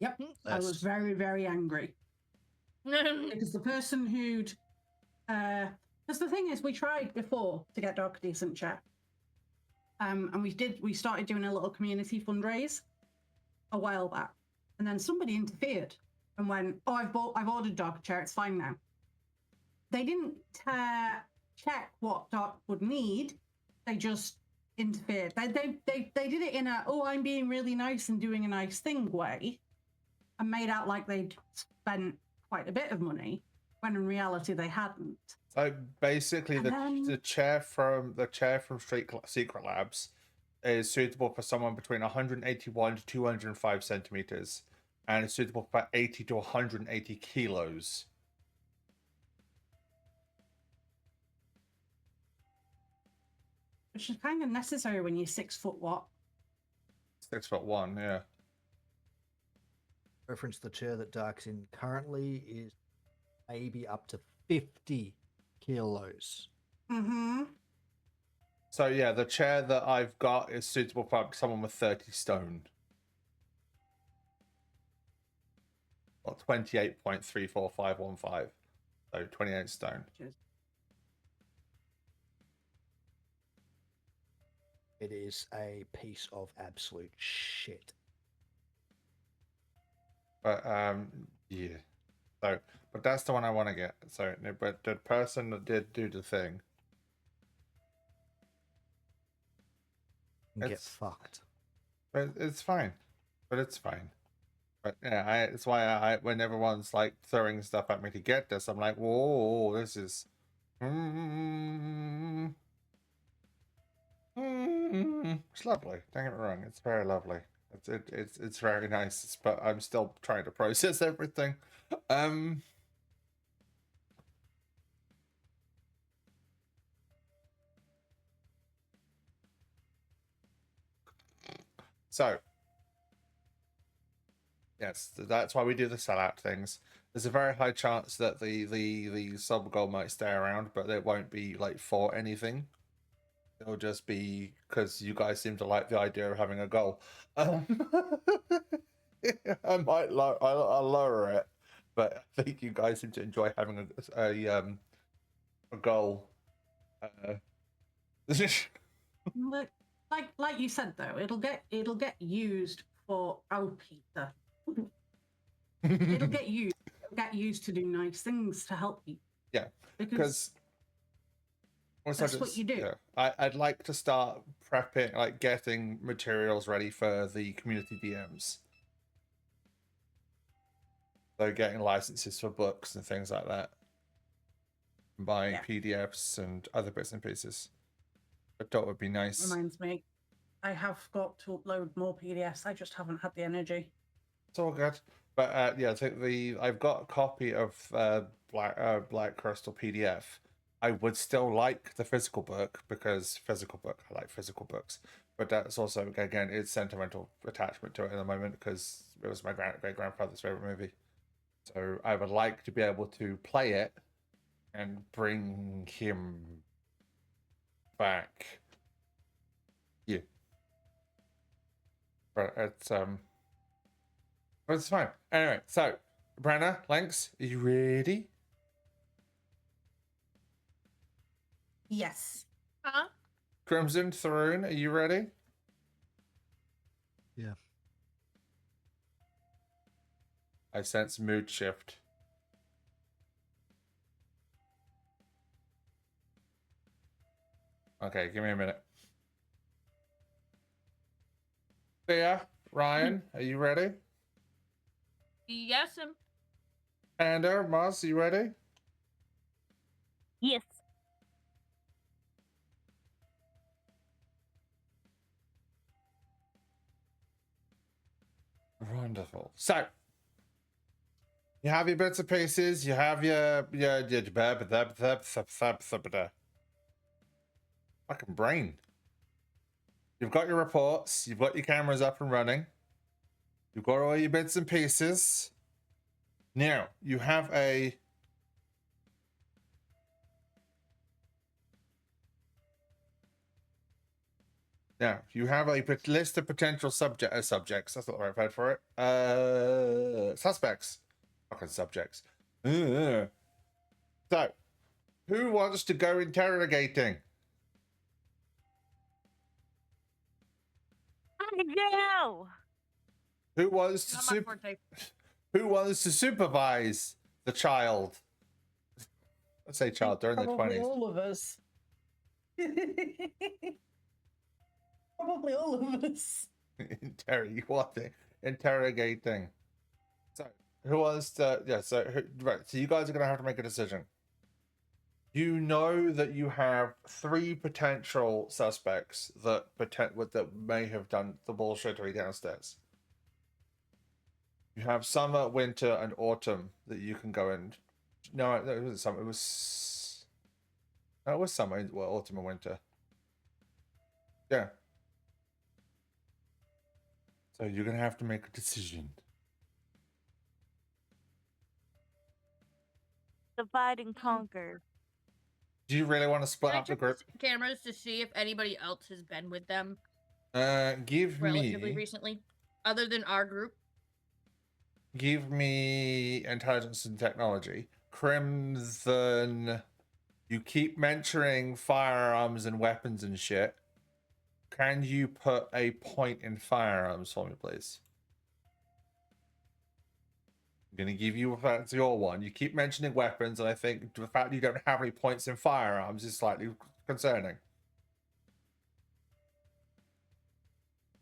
Yep, I was very, very angry because the person who'd, because the thing is, we tried before to get Doc a decent chair, and we started doing a little community fundraise a while back, and then somebody interfered and went, "Oh, I've ordered Doc a chair. It's fine now." They didn't check what Doc would need. They just interfered. They did it in a, "Oh, I'm being really nice and doing a nice thing" way, and made out like they'd spent quite a bit of money when in reality they hadn't. So basically, And then- the chair from Secret Labs is suitable for someone between 181 to 205 centimeters, and is suitable for 80 to 180 kilos. Which is kind of necessary when you're 6 foot what? 6'1", yeah. Reference the chair that Dark's in currently is maybe up to 50 kilos. Mm-hmm. So yeah, the chair that I've got is suitable for someone with 30 stone. Or 28.34515. So 28 stone. It is a piece of absolute shit. But yeah. So but that's the one I want to get. So but the person that did do the thing. Get It's- fucked. But it's fine. But it's fine. But yeah, it's why I when everyone's like throwing stuff at me to get this, I'm like, whoa, this is it's lovely. Don't get me wrong, it's very lovely. It's very nice, but I'm still trying to process everything. So yes, that's why we do the sellout things. There's a very high chance that the sub goal might stay around, but it won't be like for anything. It'll just be because you guys seem to like the idea of having a goal. I might I'll lower it, but I think you guys seem to enjoy having a goal. Look, like you said though, it'll get used for Peter. It'll get used to do nice things to help you. Yeah, because that's what you do. Yeah, I'd like to start prepping, like getting materials ready for the community DMs. So getting licenses for books and things like that. Buying PDFs and other bits and pieces. I thought it would be nice. Reminds me, I have got to upload more PDFs. I just haven't had the energy. It's all good. But yeah, I think I've got a copy of Black Crystal PDF. I would still like the physical book because I like physical books. But that's also, again, it's sentimental attachment to it at the moment because it was my great grandfather's favorite movie. So I would like to be able to play it and bring him back. Yeah. But it's fine. Anyway, so Brenna, Lynx, are you ready? Yes. Huh? Crimson, Throne, are you ready? Yeah. I sense mood shift. Okay, give me a minute. Thea, Ryan, are you ready? Yes, Panda, Moss, are you ready? Yes. Wonderful. So, you have your bits and pieces. You have your fucking brain. You've got your reports. You've got your cameras up and running. You've got all your bits and pieces. Now, you have a... Now, you have a list of potential subjects. That's not the right word for it. Suspects. Fucking subjects. Ugh. So, who wants to go interrogating? I do. Who wants to Not my forte. Who wants to supervise the child? Let's say child. They're in their Probably 20s. all of us. Probably all of us. Interrogating. So, who wants to? Yeah. So, right. So, you guys are gonna have to make a decision. You know that you have 3 potential suspects that that may have done the bullshittery downstairs. You have summer, winter, and autumn that you can go in. No, it wasn't summer. It was. No, it was summer. Well, autumn and winter. Yeah. So you're gonna have to make a decision. Divide and conquer. Do you really want to split Can I up the check group? the cameras to see if anybody else has been with them Give relatively me recently, other than our group? intelligence and technology. Crimson, you keep mentioning firearms and weapons and shit. Can you put a point in firearms for me, please? I'm gonna give you that's your one. You keep mentioning weapons, and I think the fact you don't have any points in firearms is slightly concerning.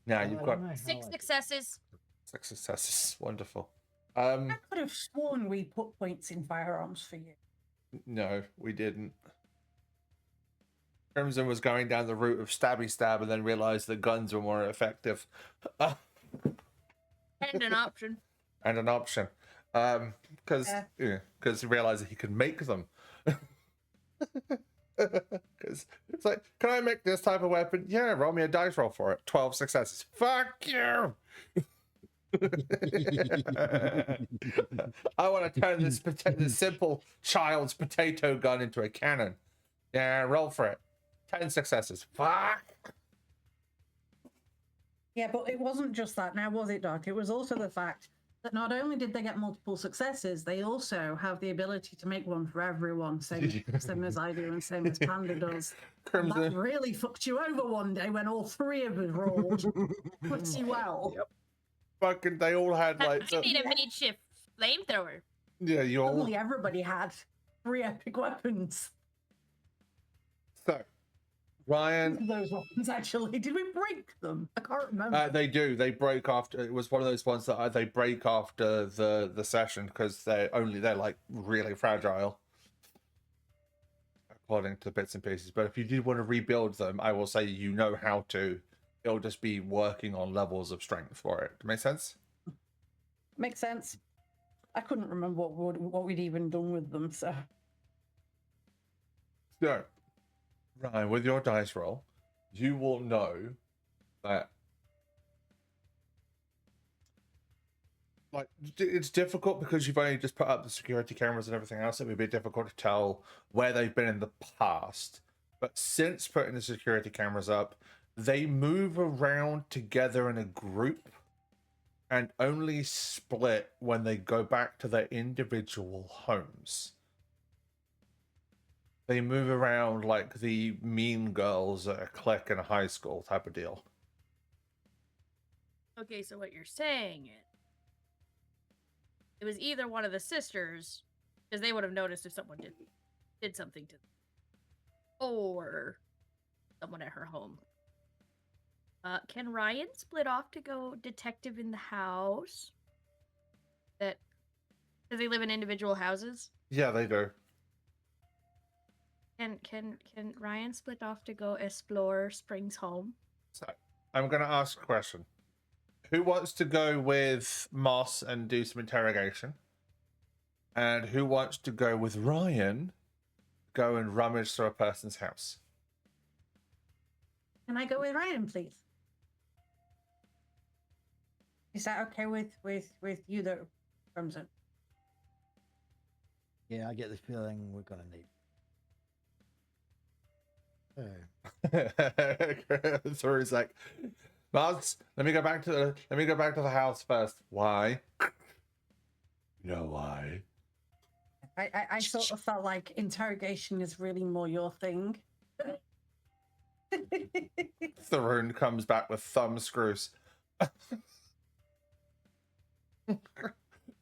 Now you've got 6 successes. 6 successes. Wonderful. I could have sworn we put points in firearms for you. No, we didn't. Crimson was going down the route of stabby stab and then realized that guns were more effective. And an option. And an option. Because he realized that he could make them. Because it's like, can I make this type of weapon? Yeah, roll me a dice roll for it. 12 successes. Fuck you! I want to turn this simple child's potato gun into a cannon. Yeah, roll for it. 10 successes. Fuck! Yeah, but it wasn't just that now, was it, Doc? It was also the fact that not only did they get multiple successes, they also have the ability to make one for everyone, same as I do and same as Panda does. And that Crimson. really fucked you over one day when all 3 of us rolled pretty well. Yep. Fucking, they all had like. I need a makeshift flamethrower. Yeah, you all. Suddenly everybody had 3 epic weapons. So, Ryan. Those weapons, actually. Did we break them? I can't remember. They do. They break after. It was one of those ones that they break after the session because they're like really fragile, according to bits and pieces. But if you did want to rebuild them, I will say you know how to. It'll just be working on levels of strength for it. Make sense? Makes sense. I couldn't remember what we'd even done with them, so. So, Ryan, with your dice roll, you will know that. Like, it's difficult because you've only just put up the security cameras and everything else. It would be difficult to tell where they've been in the past. But since putting the security cameras up, they move around together in a group and only split when they go back to their individual homes. They move around like the mean girls at a clique in a high school type of deal. Okay, so what you're saying is it was either one of the sisters, because they would have noticed if someone did something to them, or someone at her home. Can Ryan split off to go detective in the house? Does they live in individual houses? Yeah, they do. Can Ryan split off to go explore Spring's home? So, I'm going to ask a question. Who wants to go with Moss and do some interrogation? And who wants to go with Ryan, go and rummage through a person's house? Can I go with Ryan, please? Is that okay with you though, Crimson? Yeah, I get the feeling we're gonna need. So he's like, Mods, let me go back to the house first. Why? You know why? I sort of felt like interrogation is really more your thing. Tharoon comes back with thumb screws.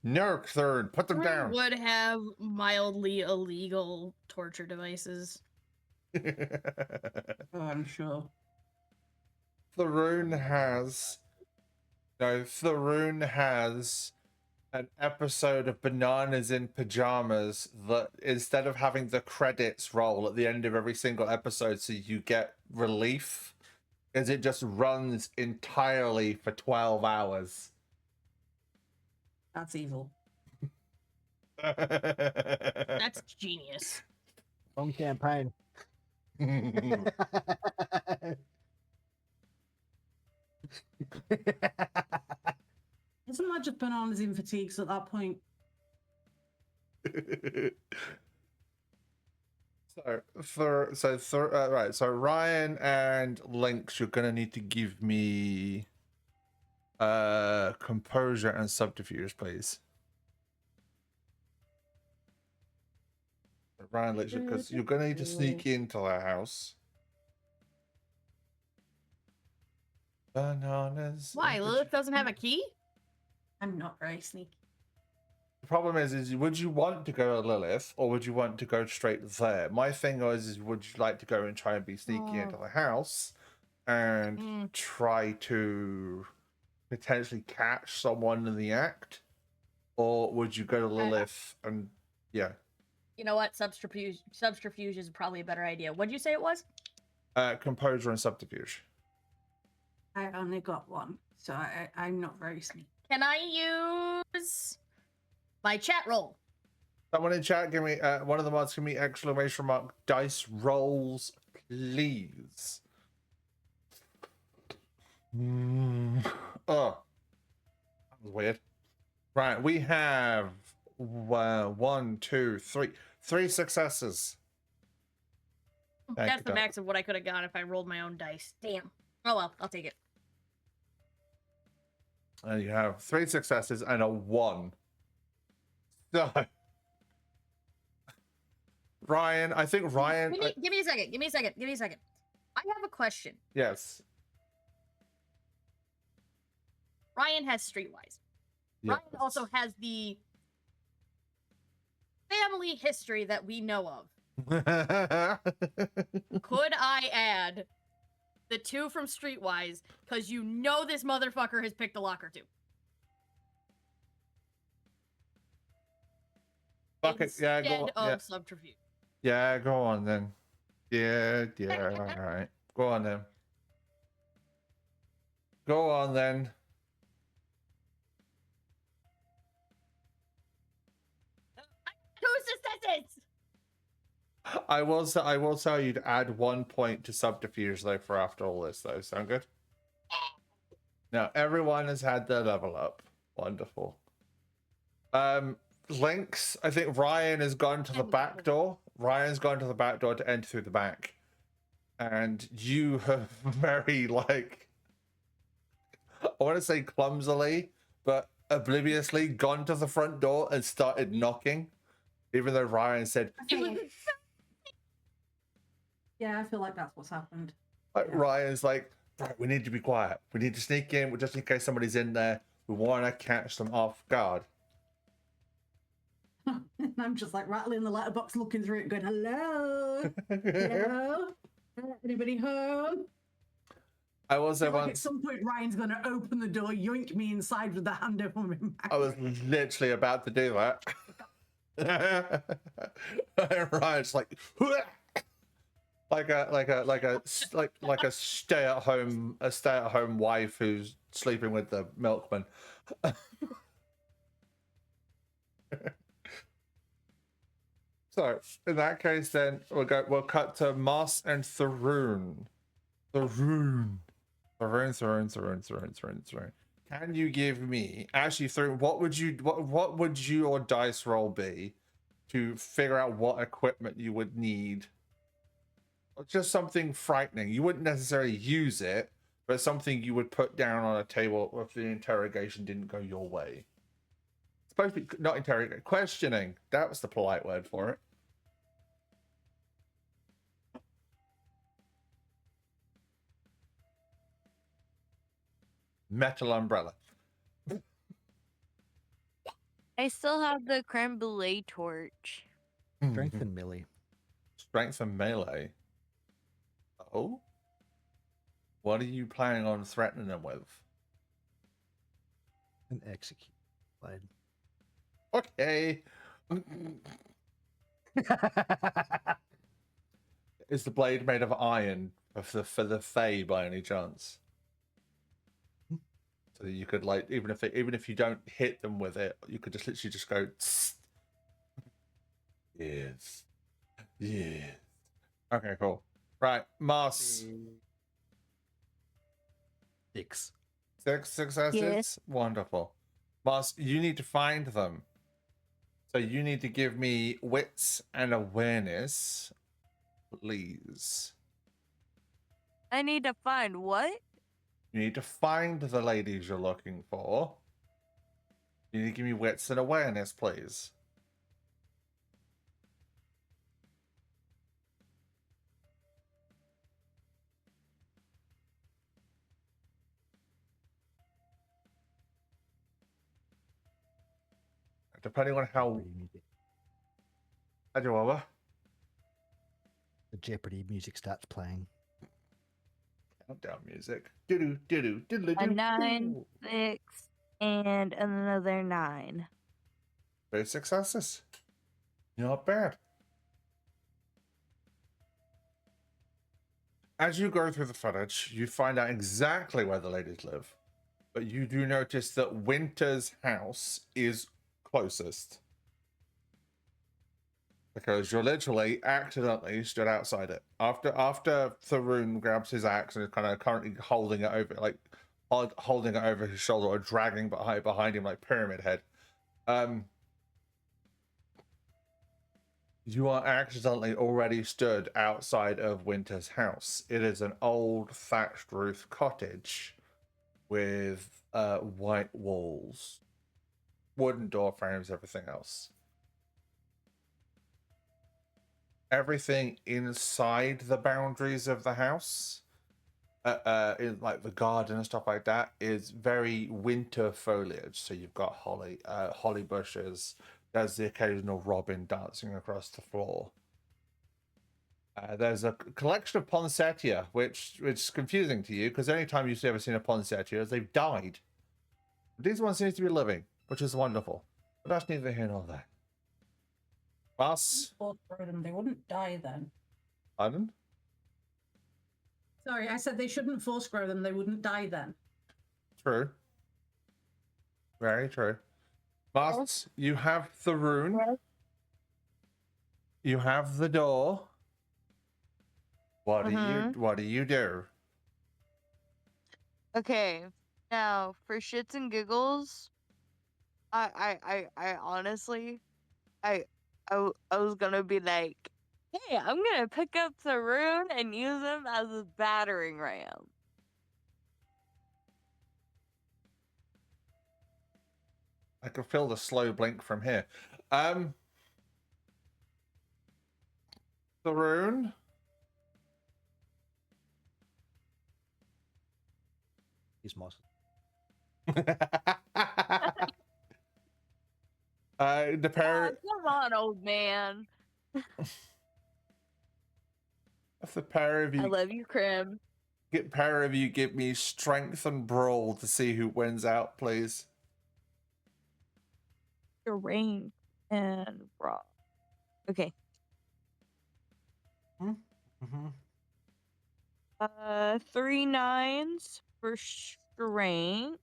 No, Tharoon, put them We down. would have mildly illegal torture devices. Oh, I'm sure. Tharoon has an episode of Bananas in Pajamas that instead of having the credits roll at the end of every single episode so you get relief, is it just runs entirely for 12 hours. That's evil. That's genius. Wrong campaign. Isn't that just bananas in fatigues at that point? Right. So Ryan and Lynx, you're gonna need to give me composure and subterfuge, please. Ryan, literally, because you're gonna need to sneak into the house. Bananas. Why? in Lilith doesn't have a key? I'm not very sneaky. The problem is would you want to go to Lilith or would you want to go straight there? My thing is would you like to go and try and be sneaky into the house and try to potentially catch someone in the act? Or would you go to Lilith and yeah. You know what? Subterfuge is probably a better idea. What'd you say it was? Composure and subterfuge. I only got one, so I'm not very sneaky. Can I use my chat roll? Someone in chat, give me one of the mods, give me exclamation mark dice rolls, please. Oh, that was weird. Right, we have 1, 2, 3, 3 successes. Thank That's you, the Doc. max of what I could have gotten if I rolled my own dice. Damn. Oh well, I'll take it. And you have 3 successes and a 1. So, Ryan, I think Ryan. Give me a second. Give me a second. Give me a second. I have a question. Yes. Ryan has Streetwise. Yes. Ryan also has the family history that we know of. Could I add the 2 from Streetwise? Because you know this motherfucker has picked a lock or 2. Fuck it. Yeah, go Instead on. of subterfuge. Yeah, go on then. Yeah, all right. Go on then. Go on then. Two successes! I will tell you to add 1 point to subterfuge though for after all this though. Sound good? Now everyone has had their level up. Wonderful. Lynx, I think Ryan has gone to the back door. Ryan's gone to the back door to enter through the back. And you have very like I want to say clumsily, but obliviously gone to the front door and started knocking. Even though Ryan said Yeah, I feel like that's what's happened. Ryan's like, right, we need to be quiet. We need to sneak in just in case somebody's in there. We want to catch them off guard. And I'm just like rattling the letterbox, looking through it, going, "Hello, hello, anybody home?" I will say Like at once some point, Ryan's going to open the door, yoink me inside with the hand over my mouth. I was literally about to do that. Ryan's like, like a stay-at-home wife who's sleeping with the milkman. So in that case, then we'll cut to Moss and Tharoon. Tharoon. can you give me actually through what would your dice roll be to figure out what equipment you would need? Or just something frightening. You wouldn't necessarily use it, but something you would put down on a table if the interrogation didn't go your way. It's supposed to be not interrogate, questioning. That was the polite word for it. Metal umbrella. I still have the creme brulee torch. Strength and melee. Strength and melee. Oh? What are you planning on threatening them with? And execute. Blade. Okay. Is the blade made of iron for the Fae by any chance? So that you could like even if you don't hit them with it, you could just literally just go. Tss. Yes. Yes. Okay, cool. Right, Moss. 6. 6 successes. Yes. Wonderful. Moss, you need to find them. So you need to give me wits and awareness, please. I need to find what? You need to find the ladies you're looking for. You need to give me wits and awareness, please. Depending on how... Jeopardy music. Ajawaba. The Jeopardy music starts playing. Countdown music. Doo-doo, doo-doo, diddle-doo, A 9, doo. 6, and another 9. 3 successes. Not bad. As you go through the footage, you find out exactly where the ladies live. But you do notice that Winter's house is closest. Because you're literally accidentally stood outside it. After Tharoon grabs his axe and is kind of currently holding it over, like holding it over his shoulder or dragging behind him like Pyramid Head. You are accidentally already stood outside of Winter's house. It is an old thatched roof cottage with white walls, wooden door frames, everything else. Everything inside the boundaries of the house, in like the garden and stuff like that, is very winter foliage. So you've got holly bushes. There's the occasional robin dancing across the floor. There's a collection of poinsettia, which is confusing to you because the only time you've ever seen a poinsettia is they've died. These ones seem to be living, which is wonderful. But that's neither here nor there. Us, Force grow them, they wouldn't die then. pardon? Sorry, I said they shouldn't force grow them, they wouldn't die then. True. Very true. Mas, you have the rune. Yes. You have the door. What Mhm. do you do? Okay, now for shits and giggles, I honestly, I was gonna be like, hey, I'm gonna pick up the rune and use him as a battering ram. I can feel the slow blink from here. The rune. He's Moss. The pair. Oh, come on, old man. If the pair of I you love you, Krim. give me strength and brawl to see who wins out, please. Strength and raw. Okay. Mm-hmm. 3 9s for strength.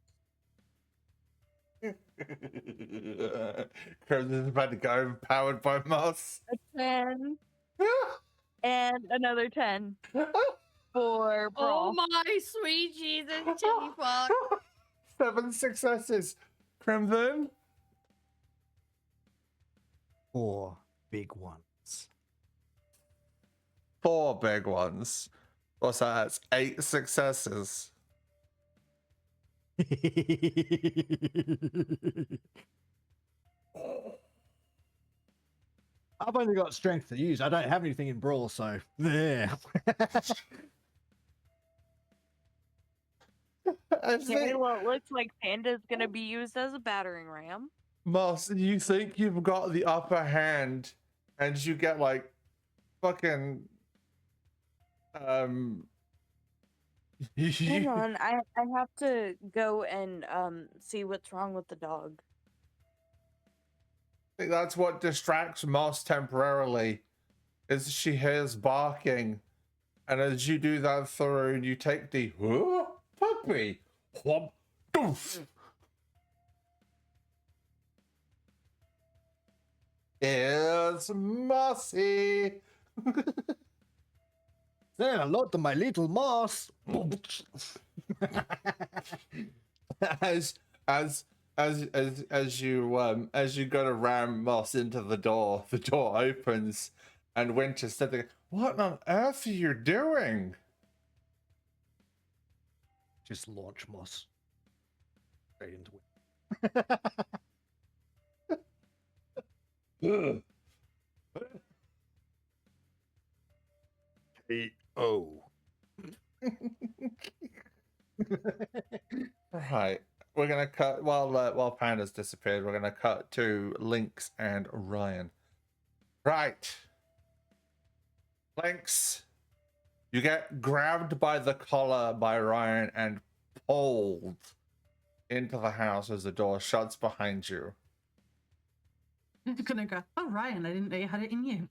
Crimson is about to go overpowered by Moss. A 10 and another 10 for brawl. Oh my sweet Jesus, Titty fuck. 7 successes. Crimson. 4 big ones. 4 big ones. What's that? That's 8 successes. I've only got strength to use. I don't have anything in brawl, so there. Okay, well, it looks like Panda's gonna be used as a battering ram. Moss, you think you've got the upper hand, and you get like fucking Hang you, on, I have to go and see what's wrong with the dog. that's what distracts Moss temporarily, is she hears barking, and as you do that through, and you take the puppy, whomp, doof. It's Mossy. Say hello to my little moss. as you go to ram Moss into the door opens, and Winter's sitting. What on earth are you doing? Just launch moss straight into it. K.O. Right, we're gonna cut while Panda's disappeared. We're gonna cut to Lynx and Ryan. Right, Lynx, you get grabbed by the collar by Ryan and pulled into the house as the door shuts behind you. I'm gonna go, oh, Ryan, I didn't know you had it in you.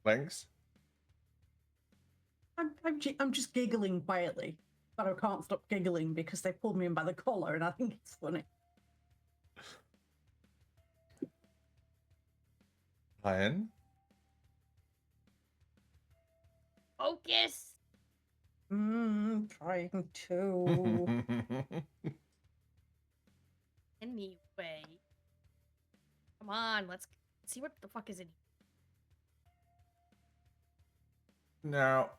Lynx, I'm just giggling quietly, but I can't stop giggling because they pulled me in by the collar, and I think it's funny. Ryan, Focus. Trying to. Anyway. Come on, let's see what the fuck is in here. Now,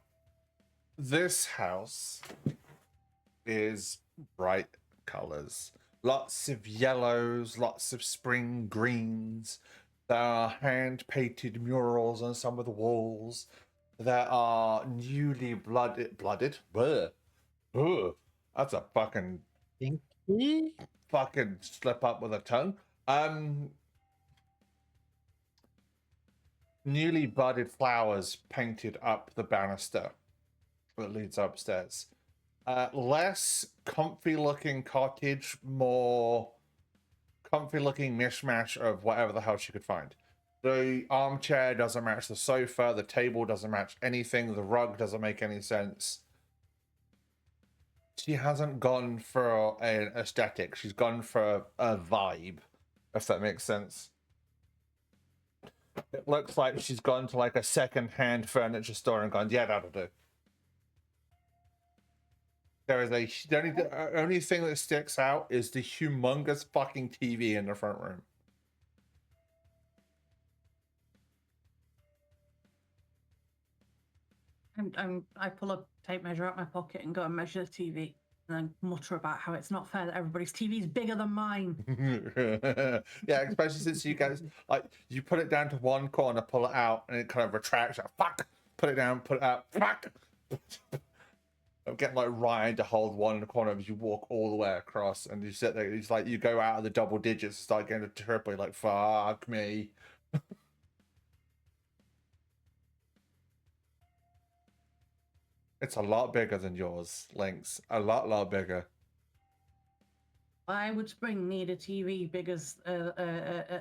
this house is bright colors. Lots of yellows, lots of spring greens. There are hand-painted murals on some of the walls. There are newly blooded. Bleh. Ugh. That's a fucking slip up with a tongue. Newly budded flowers painted up the banister that leads upstairs. Less comfy looking cottage, more comfy looking mishmash of whatever the hell she could find. The armchair doesn't match the sofa, the table doesn't match anything, the rug doesn't make any sense. She hasn't gone for an aesthetic, she's gone for a vibe, if that makes sense. It looks like she's gone to like a second-hand furniture store and gone, yeah, that'll do. There is the only thing that sticks out is the humongous fucking TV in the front room. I pull a tape measure out my pocket and go and measure the TV, and then mutter about how it's not fair that everybody's TV is bigger than mine. Yeah, especially since you guys, like, you put it down to one corner, pull it out, and it kind of retracts. Like, fuck! Put it down, put it out, fuck! I'm getting like Ryan to hold one corner as you walk all the way across, and you sit there. It's like you go out of the double digits, start getting to triple. You're like, fuck me. It's a lot bigger than yours, Lynx. A lot bigger. Why would Spring need a TV big as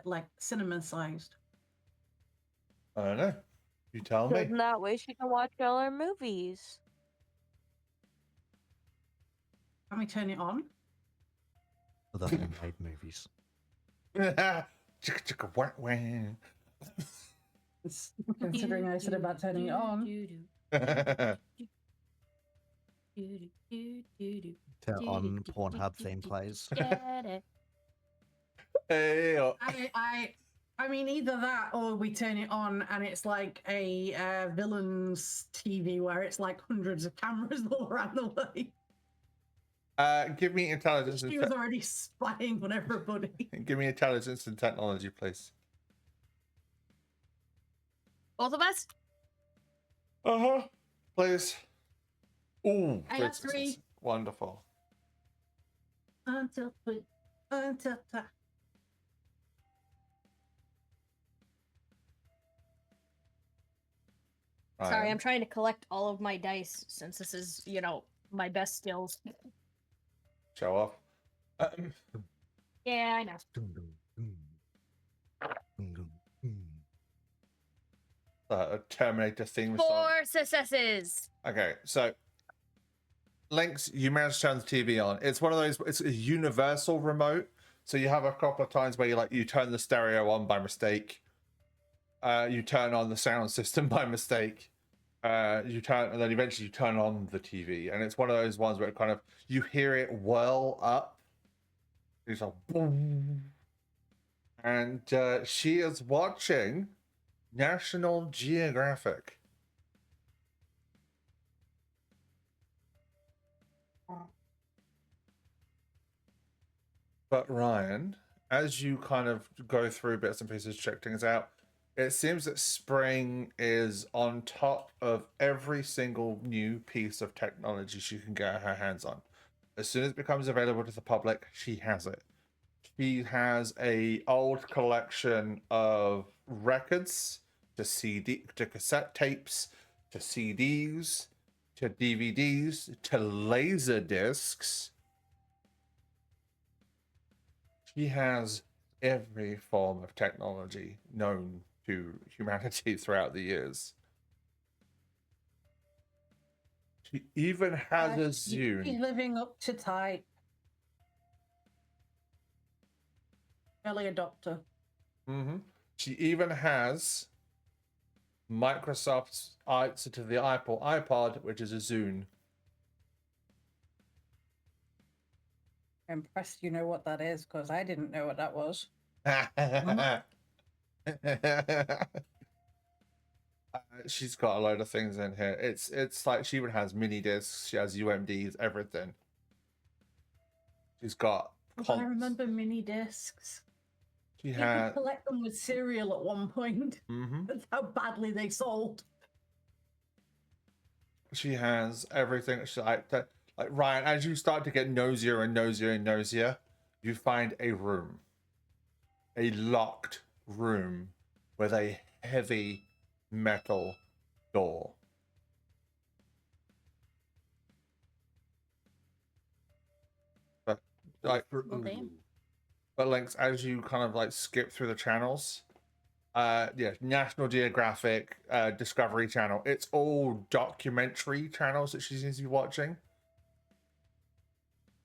like cinema sized? I don't know. You tell So me. that way she can watch all our movies. Can we turn it on? For the homemade movies. Chicka chicka wah wah. Considering I said about turning it on. Turn on Pornhub theme plays. Hey, oh. I mean, either that or we turn it on and it's like a villain's TV where it's like hundreds of cameras all around the way. Give me intelligence. She was already spying on everybody. Give me intelligence and technology, please. Both of us? Please. Ooh, I good got 3. success. Wonderful. Until. Sorry, Ryan. I'm trying to collect all of my dice since this is, you know, my best skills. Show off. Yeah, I know. A Terminator theme song. 4 successes. Okay, so Lynx, you managed to turn the TV on. It's one of those. It's a universal remote, so you have a couple of times where you turn the stereo on by mistake. You turn on the sound system by mistake. And then eventually you turn on the TV, and it's one of those ones where it kind of you hear it well up. It's like boom, and she is watching National Geographic. But Ryan, as you kind of go through bits and pieces, check things out, it seems that Spring is on top of every single new piece of technology she can get her hands on. As soon as it becomes available to the public, she has it. She has a old collection of records, to cassette tapes, to CDs, to DVDs, to laser discs. She has every form of technology known to humanity throughout the years. She even has a She's Zune. living up to type. Early adopter. She even has Microsoft's answer to the Apple iPod, which is a Zune. I'm impressed you know what that is, because I didn't know what that was. She's got a load of things in here. It's like she even has mini discs. She has UMDs, everything. She's got. I remember mini discs. She You had. could collect them with cereal at one point. That's how badly they sold. She has everything. She like Ryan. As you start to get nosier and nosier and nosier, you find a room, a locked room with a heavy metal door. But like, but Lynx, as you kind of like skip through the channels, yeah, National Geographic, Discovery Channel. It's all documentary channels that she seems to be watching.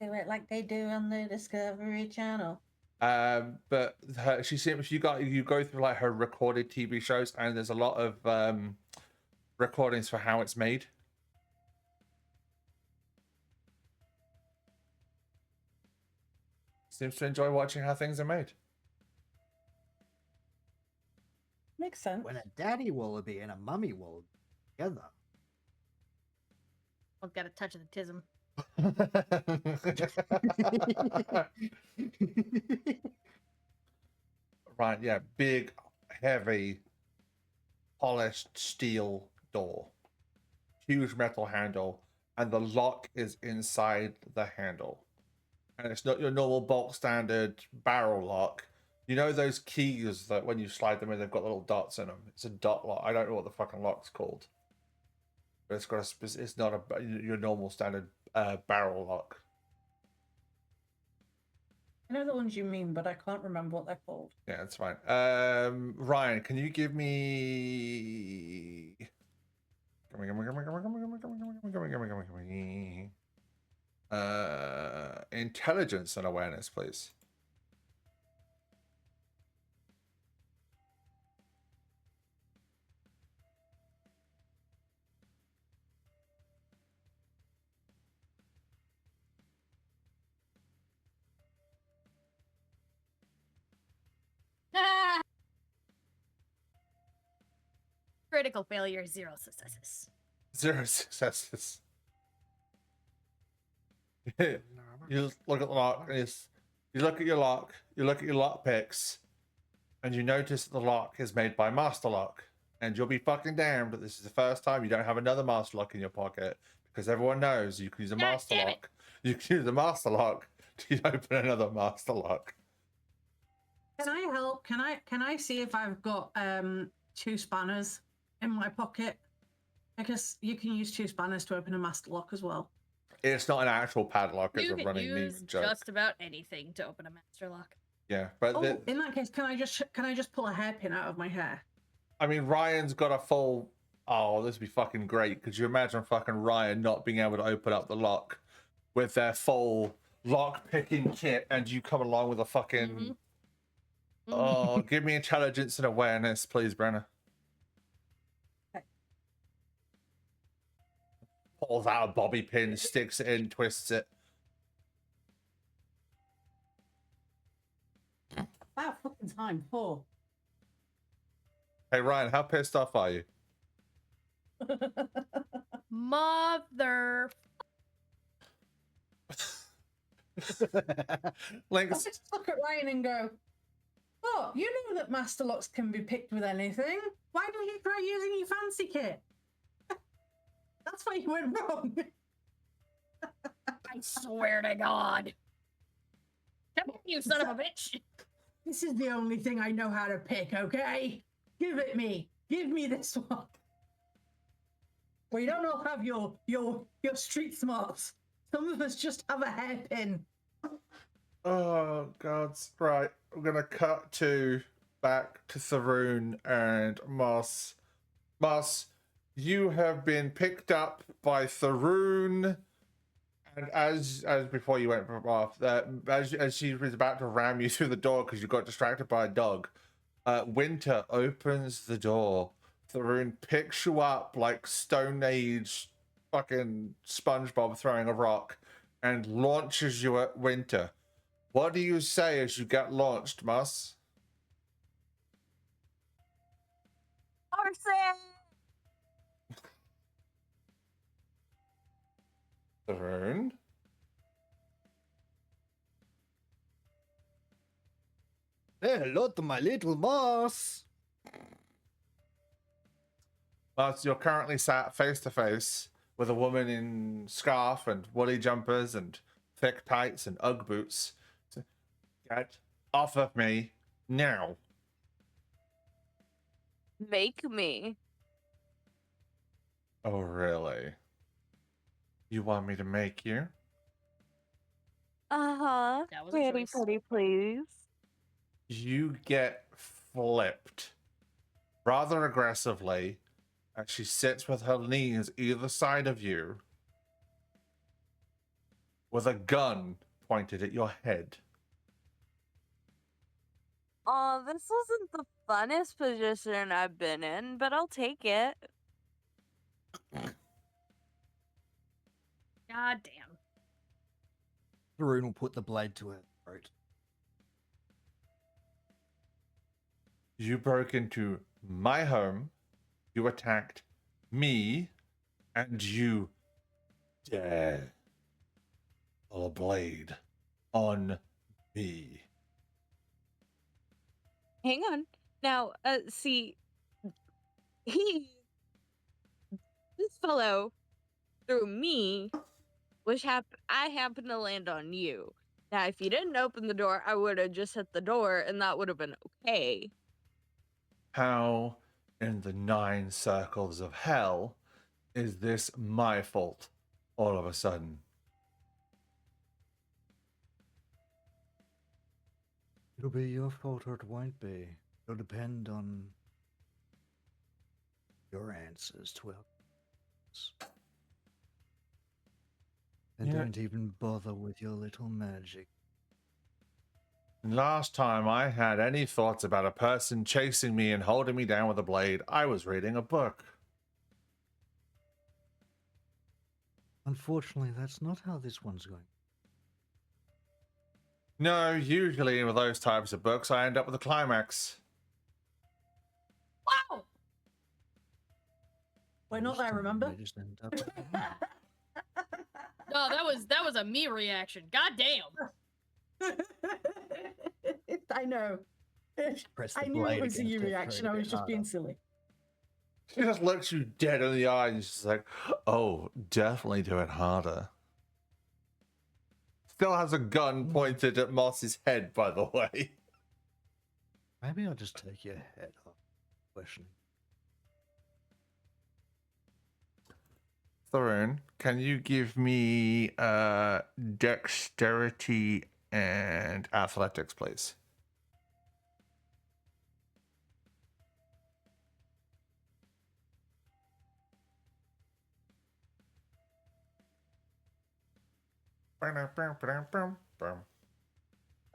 They were like they do on the Discovery Channel. But she seems you go through like her recorded TV shows, and there's a lot of recordings for how it's made. Seems to enjoy watching how things are made. Makes sense. When a daddy wallaby and a mummy wallaby together. I've got a touch of the tism. Right, yeah, big, heavy, polished steel door, huge metal handle, and the lock is inside the handle. And it's not your normal bulk standard barrel lock. You know those keys that when you slide them in, they've got little dots in them. It's a dot lock. I don't know what the fucking lock's called, but it's got it's not your normal standard barrel lock. I know the ones you mean, but I can't remember what they're called. Yeah, it's fine. Ryan, can you give me intelligence and awareness, please? critical failure, 0 successes. 0 successes. You just look at the lock, and you look at your lock, you look at your lock picks, and you notice that the lock is made by Master Lock. And you'll be fucking damned that this is the first time you don't have another Master Lock in your pocket, because everyone knows you can use a God Master damn it. Lock. You can use a Master Lock to open another Master Lock. Can I help? Can I see if I've got 2 spanners in my pocket? Because you can use 2 spanners to open a master lock as well. It's not an actual padlock; it's You a can running use meme joke. just about anything to open a master lock. Yeah, but Oh, in that case, can I just pull a hairpin out of my hair? I mean, Ryan's got a full. Oh, this would be fucking great. Could you imagine fucking Ryan not being able to open up the lock with their full lock picking kit, and you come along with a fucking. Mhm. Oh, give me intelligence and awareness, please, Brenna. Okay. Pulls out a bobby pin, sticks it in, twists it. About fucking time, 4. Hey, Ryan, how pissed off are you? Mother. I Lynx, just look at Ryan and go, "Oh, you know that master locks can be picked with anything. Why don't you try using your fancy kit?" That's where you went wrong. I swear to God. Come here, you son of a bitch. This is the only thing I know how to pick, okay? Give it me. Give me this one. We don't all have your street smarts. Some of us just have a hairpin. oh God! Right, we're gonna cut to back to Tharoon and Moss. Moss, you have been picked up by Tharoon, and as before you went off, as she was about to ram you through the door because you got distracted by a dog, Winter opens the door. Tharoon picks you up like Stone Age fucking SpongeBob throwing a rock and launches you at Winter. What do you say as you get launched, Moss? Arson! Tharoon? Hello to my little moss. Moss, you're currently sat face to face with a woman in scarf and woolly jumpers and thick tights and Ugg boots. Get off of me now. Make me. Oh, really? You want me to make you? Uh-huh. That was a Pretty, choice. pretty, please. You get flipped rather aggressively as she sits with her knees either side of you with a gun pointed at your head. Oh, this wasn't the funnest position I've been in, but I'll take it. God damn. Tharoon will put the blade to her throat. You broke into my home, you attacked me, and you dare pull a blade on me. Hang on. Now, see, this fellow threw me, which I happened to land on you. Now, if you didn't open the door, I would have just hit the door, and that would have been okay. How in the 9 circles of hell is this my fault all of a sudden? It'll be your fault or it won't be. It'll depend on your answers to our questions. And Yeah. don't even bother with your little magic. Last time I had any thoughts about a person chasing me and holding me down with a blade, I was reading a book. Unfortunately, that's not how this one's going. No, usually with those types of books, I end up with a climax. Wow! We're not there, remember? They just end up with a- No, that was a me reaction. God damn. I know. Press the I knew it blade was a against you it, reaction. throw it I a was bit just being harder. silly. She just looks you dead in the eye and she's like, oh, definitely do it harder. Still has a gun pointed at Moss's head, by the way. Maybe I'll just take your head off. Questioning. Thorin, can you give me dexterity and athletics, please? That'd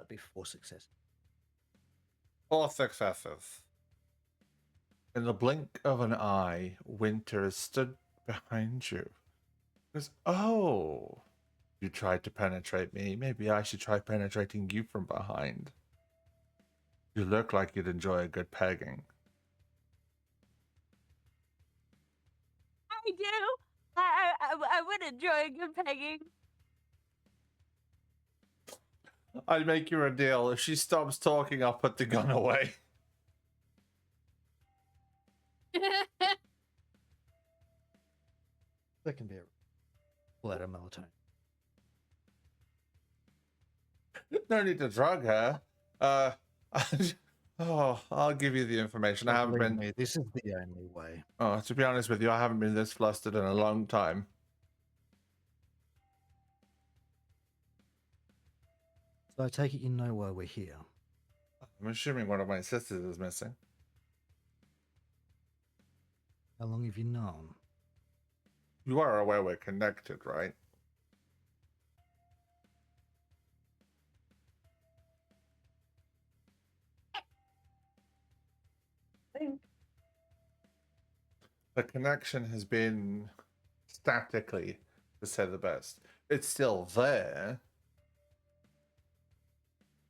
be 4 successes. 4 successes. In the blink of an eye, Winter stood behind you. He goes, oh, you tried to penetrate me. Maybe I should try penetrating you from behind. You look like you'd enjoy a good pegging. I do. I would enjoy a good pegging. I'd make you a deal. If she stops talking, I'll put the gun away. That can be a letter melatonin. No need to drug her. Oh, I'll give you the information. I haven't Believe been. me, this is the only way. Oh, to be honest with you, I haven't been this flustered in a long time. So I take it you know why we're here. I'm assuming one of my sisters is missing. How long have you known? You are aware we're connected, right? Think. The connection has been statically, to say the best. It's still there.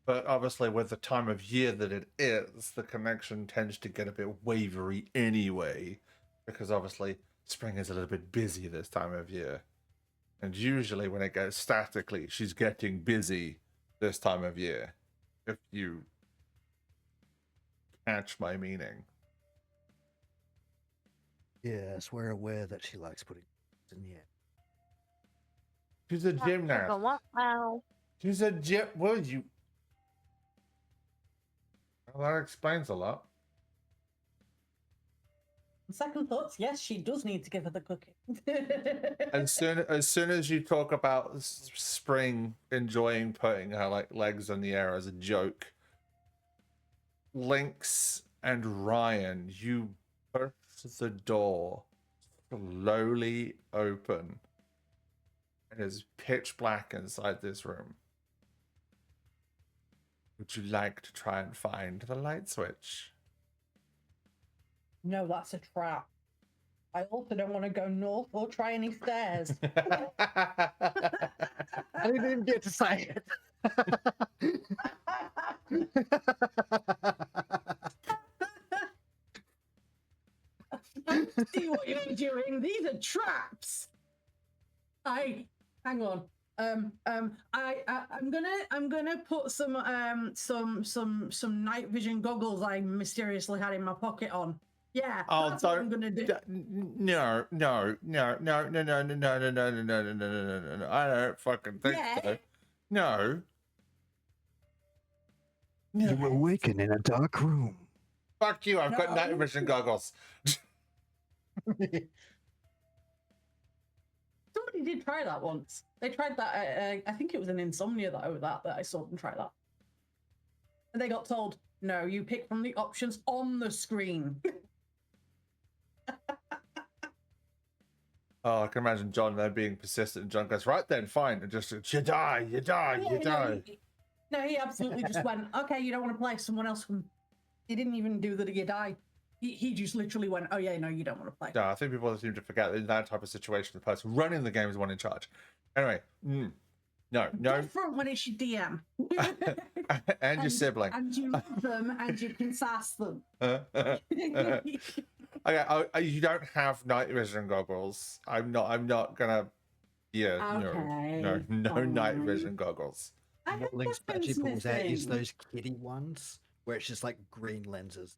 But obviously, with the time of year that it is, the connection tends to get a bit wavery anyway. Because obviously, spring is a little bit busy this time of year. And usually, when it goes statically, she's getting busy this time of year. If you catch my meaning. Yes, we're aware that she likes putting in the air. She's a gymnast. Wow. She's a gym. Well, you. Well, that explains a lot. On second thoughts, yes, she does need to give her the cookie. As soon as you talk about Spring enjoying putting her legs in the air as a joke, Lynx and Ryan, you burst the door slowly open. It is pitch black inside this room. Would you like to try and find the light switch? No, that's a trap. I also don't want to go north or try any stairs. I didn't even get to say it. See what you're doing. These are traps. Hang on. I'm gonna put some night vision goggles I mysteriously had in my pocket on. Yeah, Oh, that's what I'm gonna do. No. I don't fucking think so. No. You were awakened in a dark room. Fuck you, I've got No. night vision goggles. Somebody did try that once. They tried that. I think it was an Insomnia that I saw them try that, and they got told, "No, you pick from the options on the screen." Oh, I can imagine John there being persistent, and John goes, right then, fine, and just, you die. No, he absolutely just went, "Okay, you don't want to play. Someone else can." He didn't even do that. You die. He just literally went, "Oh yeah, no, you don't want to play." No, I think people seem to forget that in that type of situation, the person running the game is the one in charge. Anyway, no. Different when it's your DM. and your sibling. And you love them and you can sass them. You don't have night vision goggles. I'm not gonna. Yeah, Okay, no night fine. vision goggles. I What had Link's actually weapons pulls out is missing. those kitty ones where it's just like green lenses.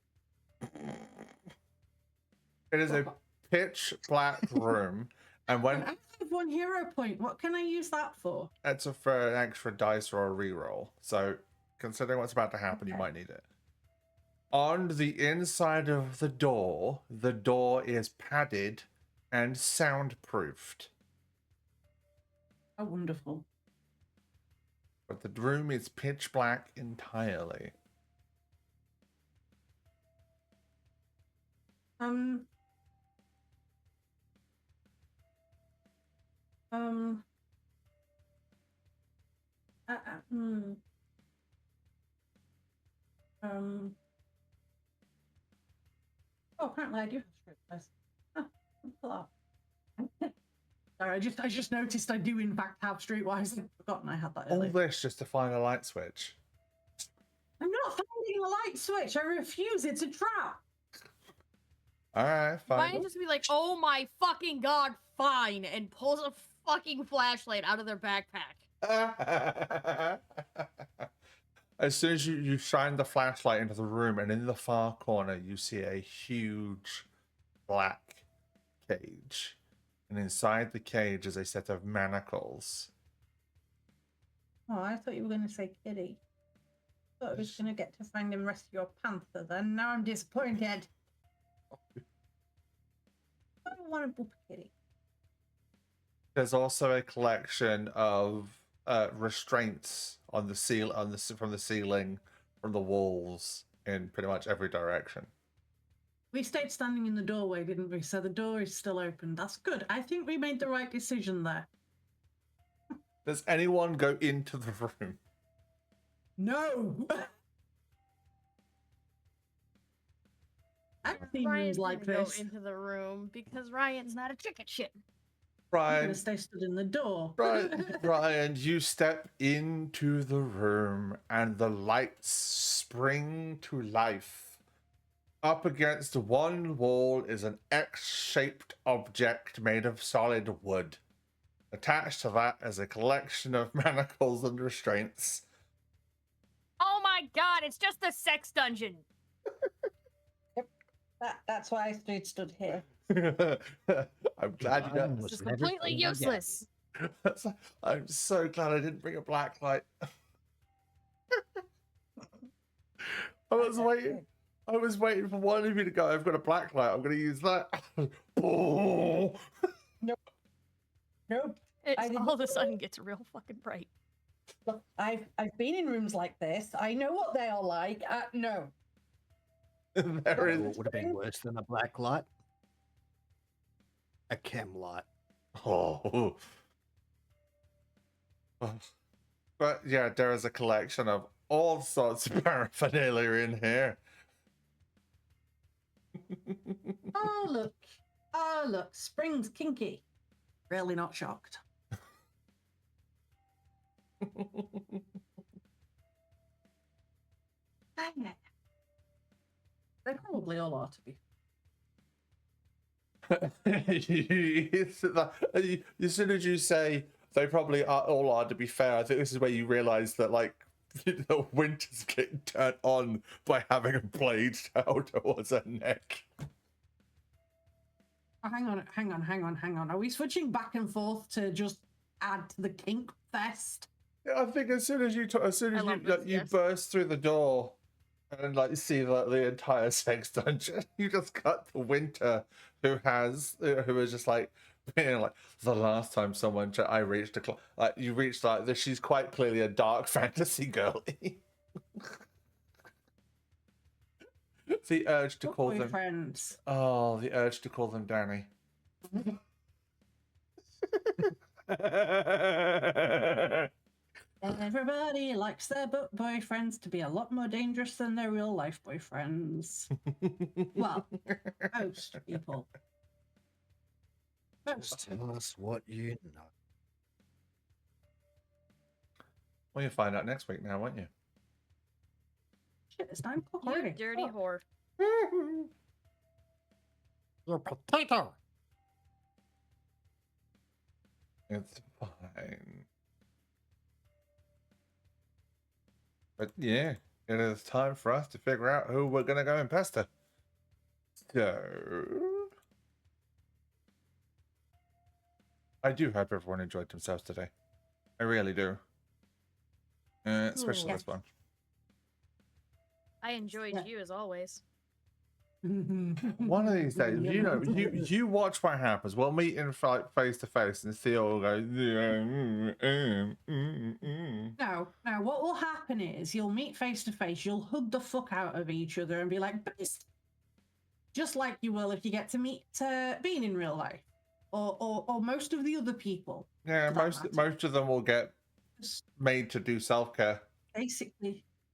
It is a pitch black room, and when I have 1 hero point. What can I use that for? it's for an extra dice or a reroll. So, considering what's about to happen, you Okay. might need it. On the inside of the door is padded and soundproofed, Oh, wonderful. but the room is pitch black entirely. Um. Uh, uh, hmm. Oh, apparently I do have streetwise. Oh, hello. Sorry, I just noticed I do in fact have streetwise. I'd forgotten I had that All earlier. this just to find a light switch. I'm not finding a light switch. I refuse. It's a trap. All right, Ryan fine. just be like, "Oh my fucking god, fine," and pulls a fucking flashlight out of their backpack. As soon as you shine the flashlight into the room, and in the far corner, you see a huge black cage. And inside the cage is a set of manacles. Oh, I thought you were going to say kitty. Thought I was going to get to find him rescue your panther. Then now I'm disappointed. I don't want to boop a kitty. There's also a collection of restraints on the from the ceiling, from the walls, in pretty much every direction. We stayed standing in the doorway, didn't we? So the door is still open. That's good. I think we made the right decision there. Does anyone go into the room? No! I've seen rooms Ryan's like gonna this. go into the room because Ryan's not a chicken shit. I'm Brian, going to stay stood in the door. Brian, you step into the room and the lights spring to life. Up against one wall is an X-shaped object made of solid wood. Attached to that is a collection of manacles and restraints. Oh my god, it's just a sex dungeon. That's why I stood here. I'm glad you Brian don't. was This is never completely clean again. useless. I'm so glad I didn't bring a black light. I was waiting for one of you to go, I've got a black light, I'm going to use that. Oh. Nope. It I didn't- all of a sudden gets real fucking bright. Look, I've been in rooms like this. I know what they are like. No. There is. What would have been worse than a black light? A chem light. Oh. But yeah, there is a collection of all sorts of paraphernalia in here. Oh, look. Oh, look. Spring's kinky. Really not shocked. They probably all are, to be. As soon as you say they probably are all are, to be fair, I think this is where you realize that like the winter's getting turned on by having a blade out towards her neck. Oh, hang on. Are we switching back and forth to just add to the kink fest? Yeah, I think as soon as you love this, you yes. burst through the door and like see the entire sex dungeon, you just cut to Winter, who is just like being like the last time I reached you reached like this. She's quite clearly a dark fantasy girly. The urge to call them Boyfriends. the urge to call them Danny. Everybody likes their boyfriends to be a lot more dangerous than their real life boyfriends. Well, most people. Just tell us what you know. Well, you'll find out next week now, won't you? Shit, it's 9 o'clock You already. dirty Fuck. whore. You're a potato. It's fine. But yeah, it is time for us to figure out who we're gonna go and pester. So I do hope everyone enjoyed themselves today. I really do. Especially Yeah. this one. I enjoyed Yeah. you as always. One of these days, you know, you watch what happens. We'll meet in face to face and see all go. No, what will happen is you'll meet face to face, you'll hug the fuck out of each other and be like, "Best," just like you will if you get to meet Bean in real life, or most of the other people. Yeah, For that matter. most of them will get made to do self care.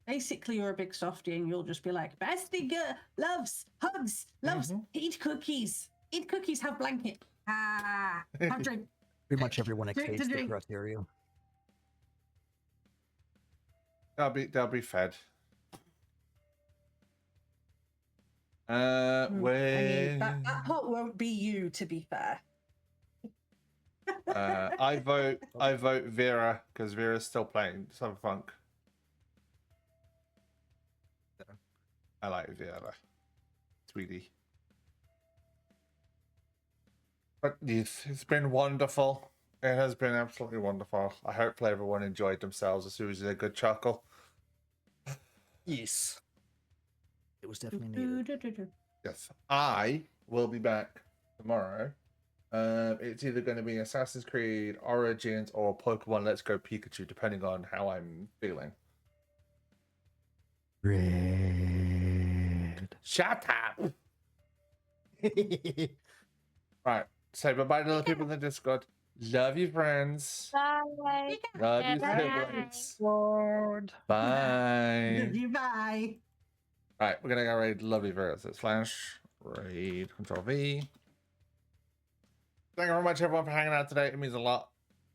Basically, you're a big softie and you'll just be like, "Bestie girl, loves, hugs, loves, eat cookies, have blanket, have drink." Pretty much everyone Drink to exceeds the drink. criteria. They'll be fed. I mean, When that part won't be you, to be fair. I vote Vera because Vera's still playing Cyberpunk. I like Vera, sweetie. But yes, it's been wonderful. It has been absolutely wonderful. I hope everyone enjoyed themselves as soon as a good chuckle. Yes. It was definitely needed. Yes, I will be back tomorrow. It's either going to be Assassin's Creed Origins or Pokemon Let's Go Pikachu, depending on how I'm feeling. Red. Shut up! Right, say bye-bye to the people in the Discord. Love you, friends. Bye. Love you, Bye. siblings. Lord. Bye. Bye. Right, we're gonna go raid lovely Vera. So /raid Control V. Thank you very much, everyone, for hanging out today. It means a lot.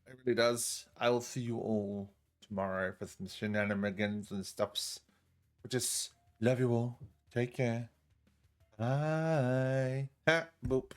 It really does. I will see you all tomorrow for some shenanigans and stuffs. But just love you all. Take care. Bye. Ha, boop.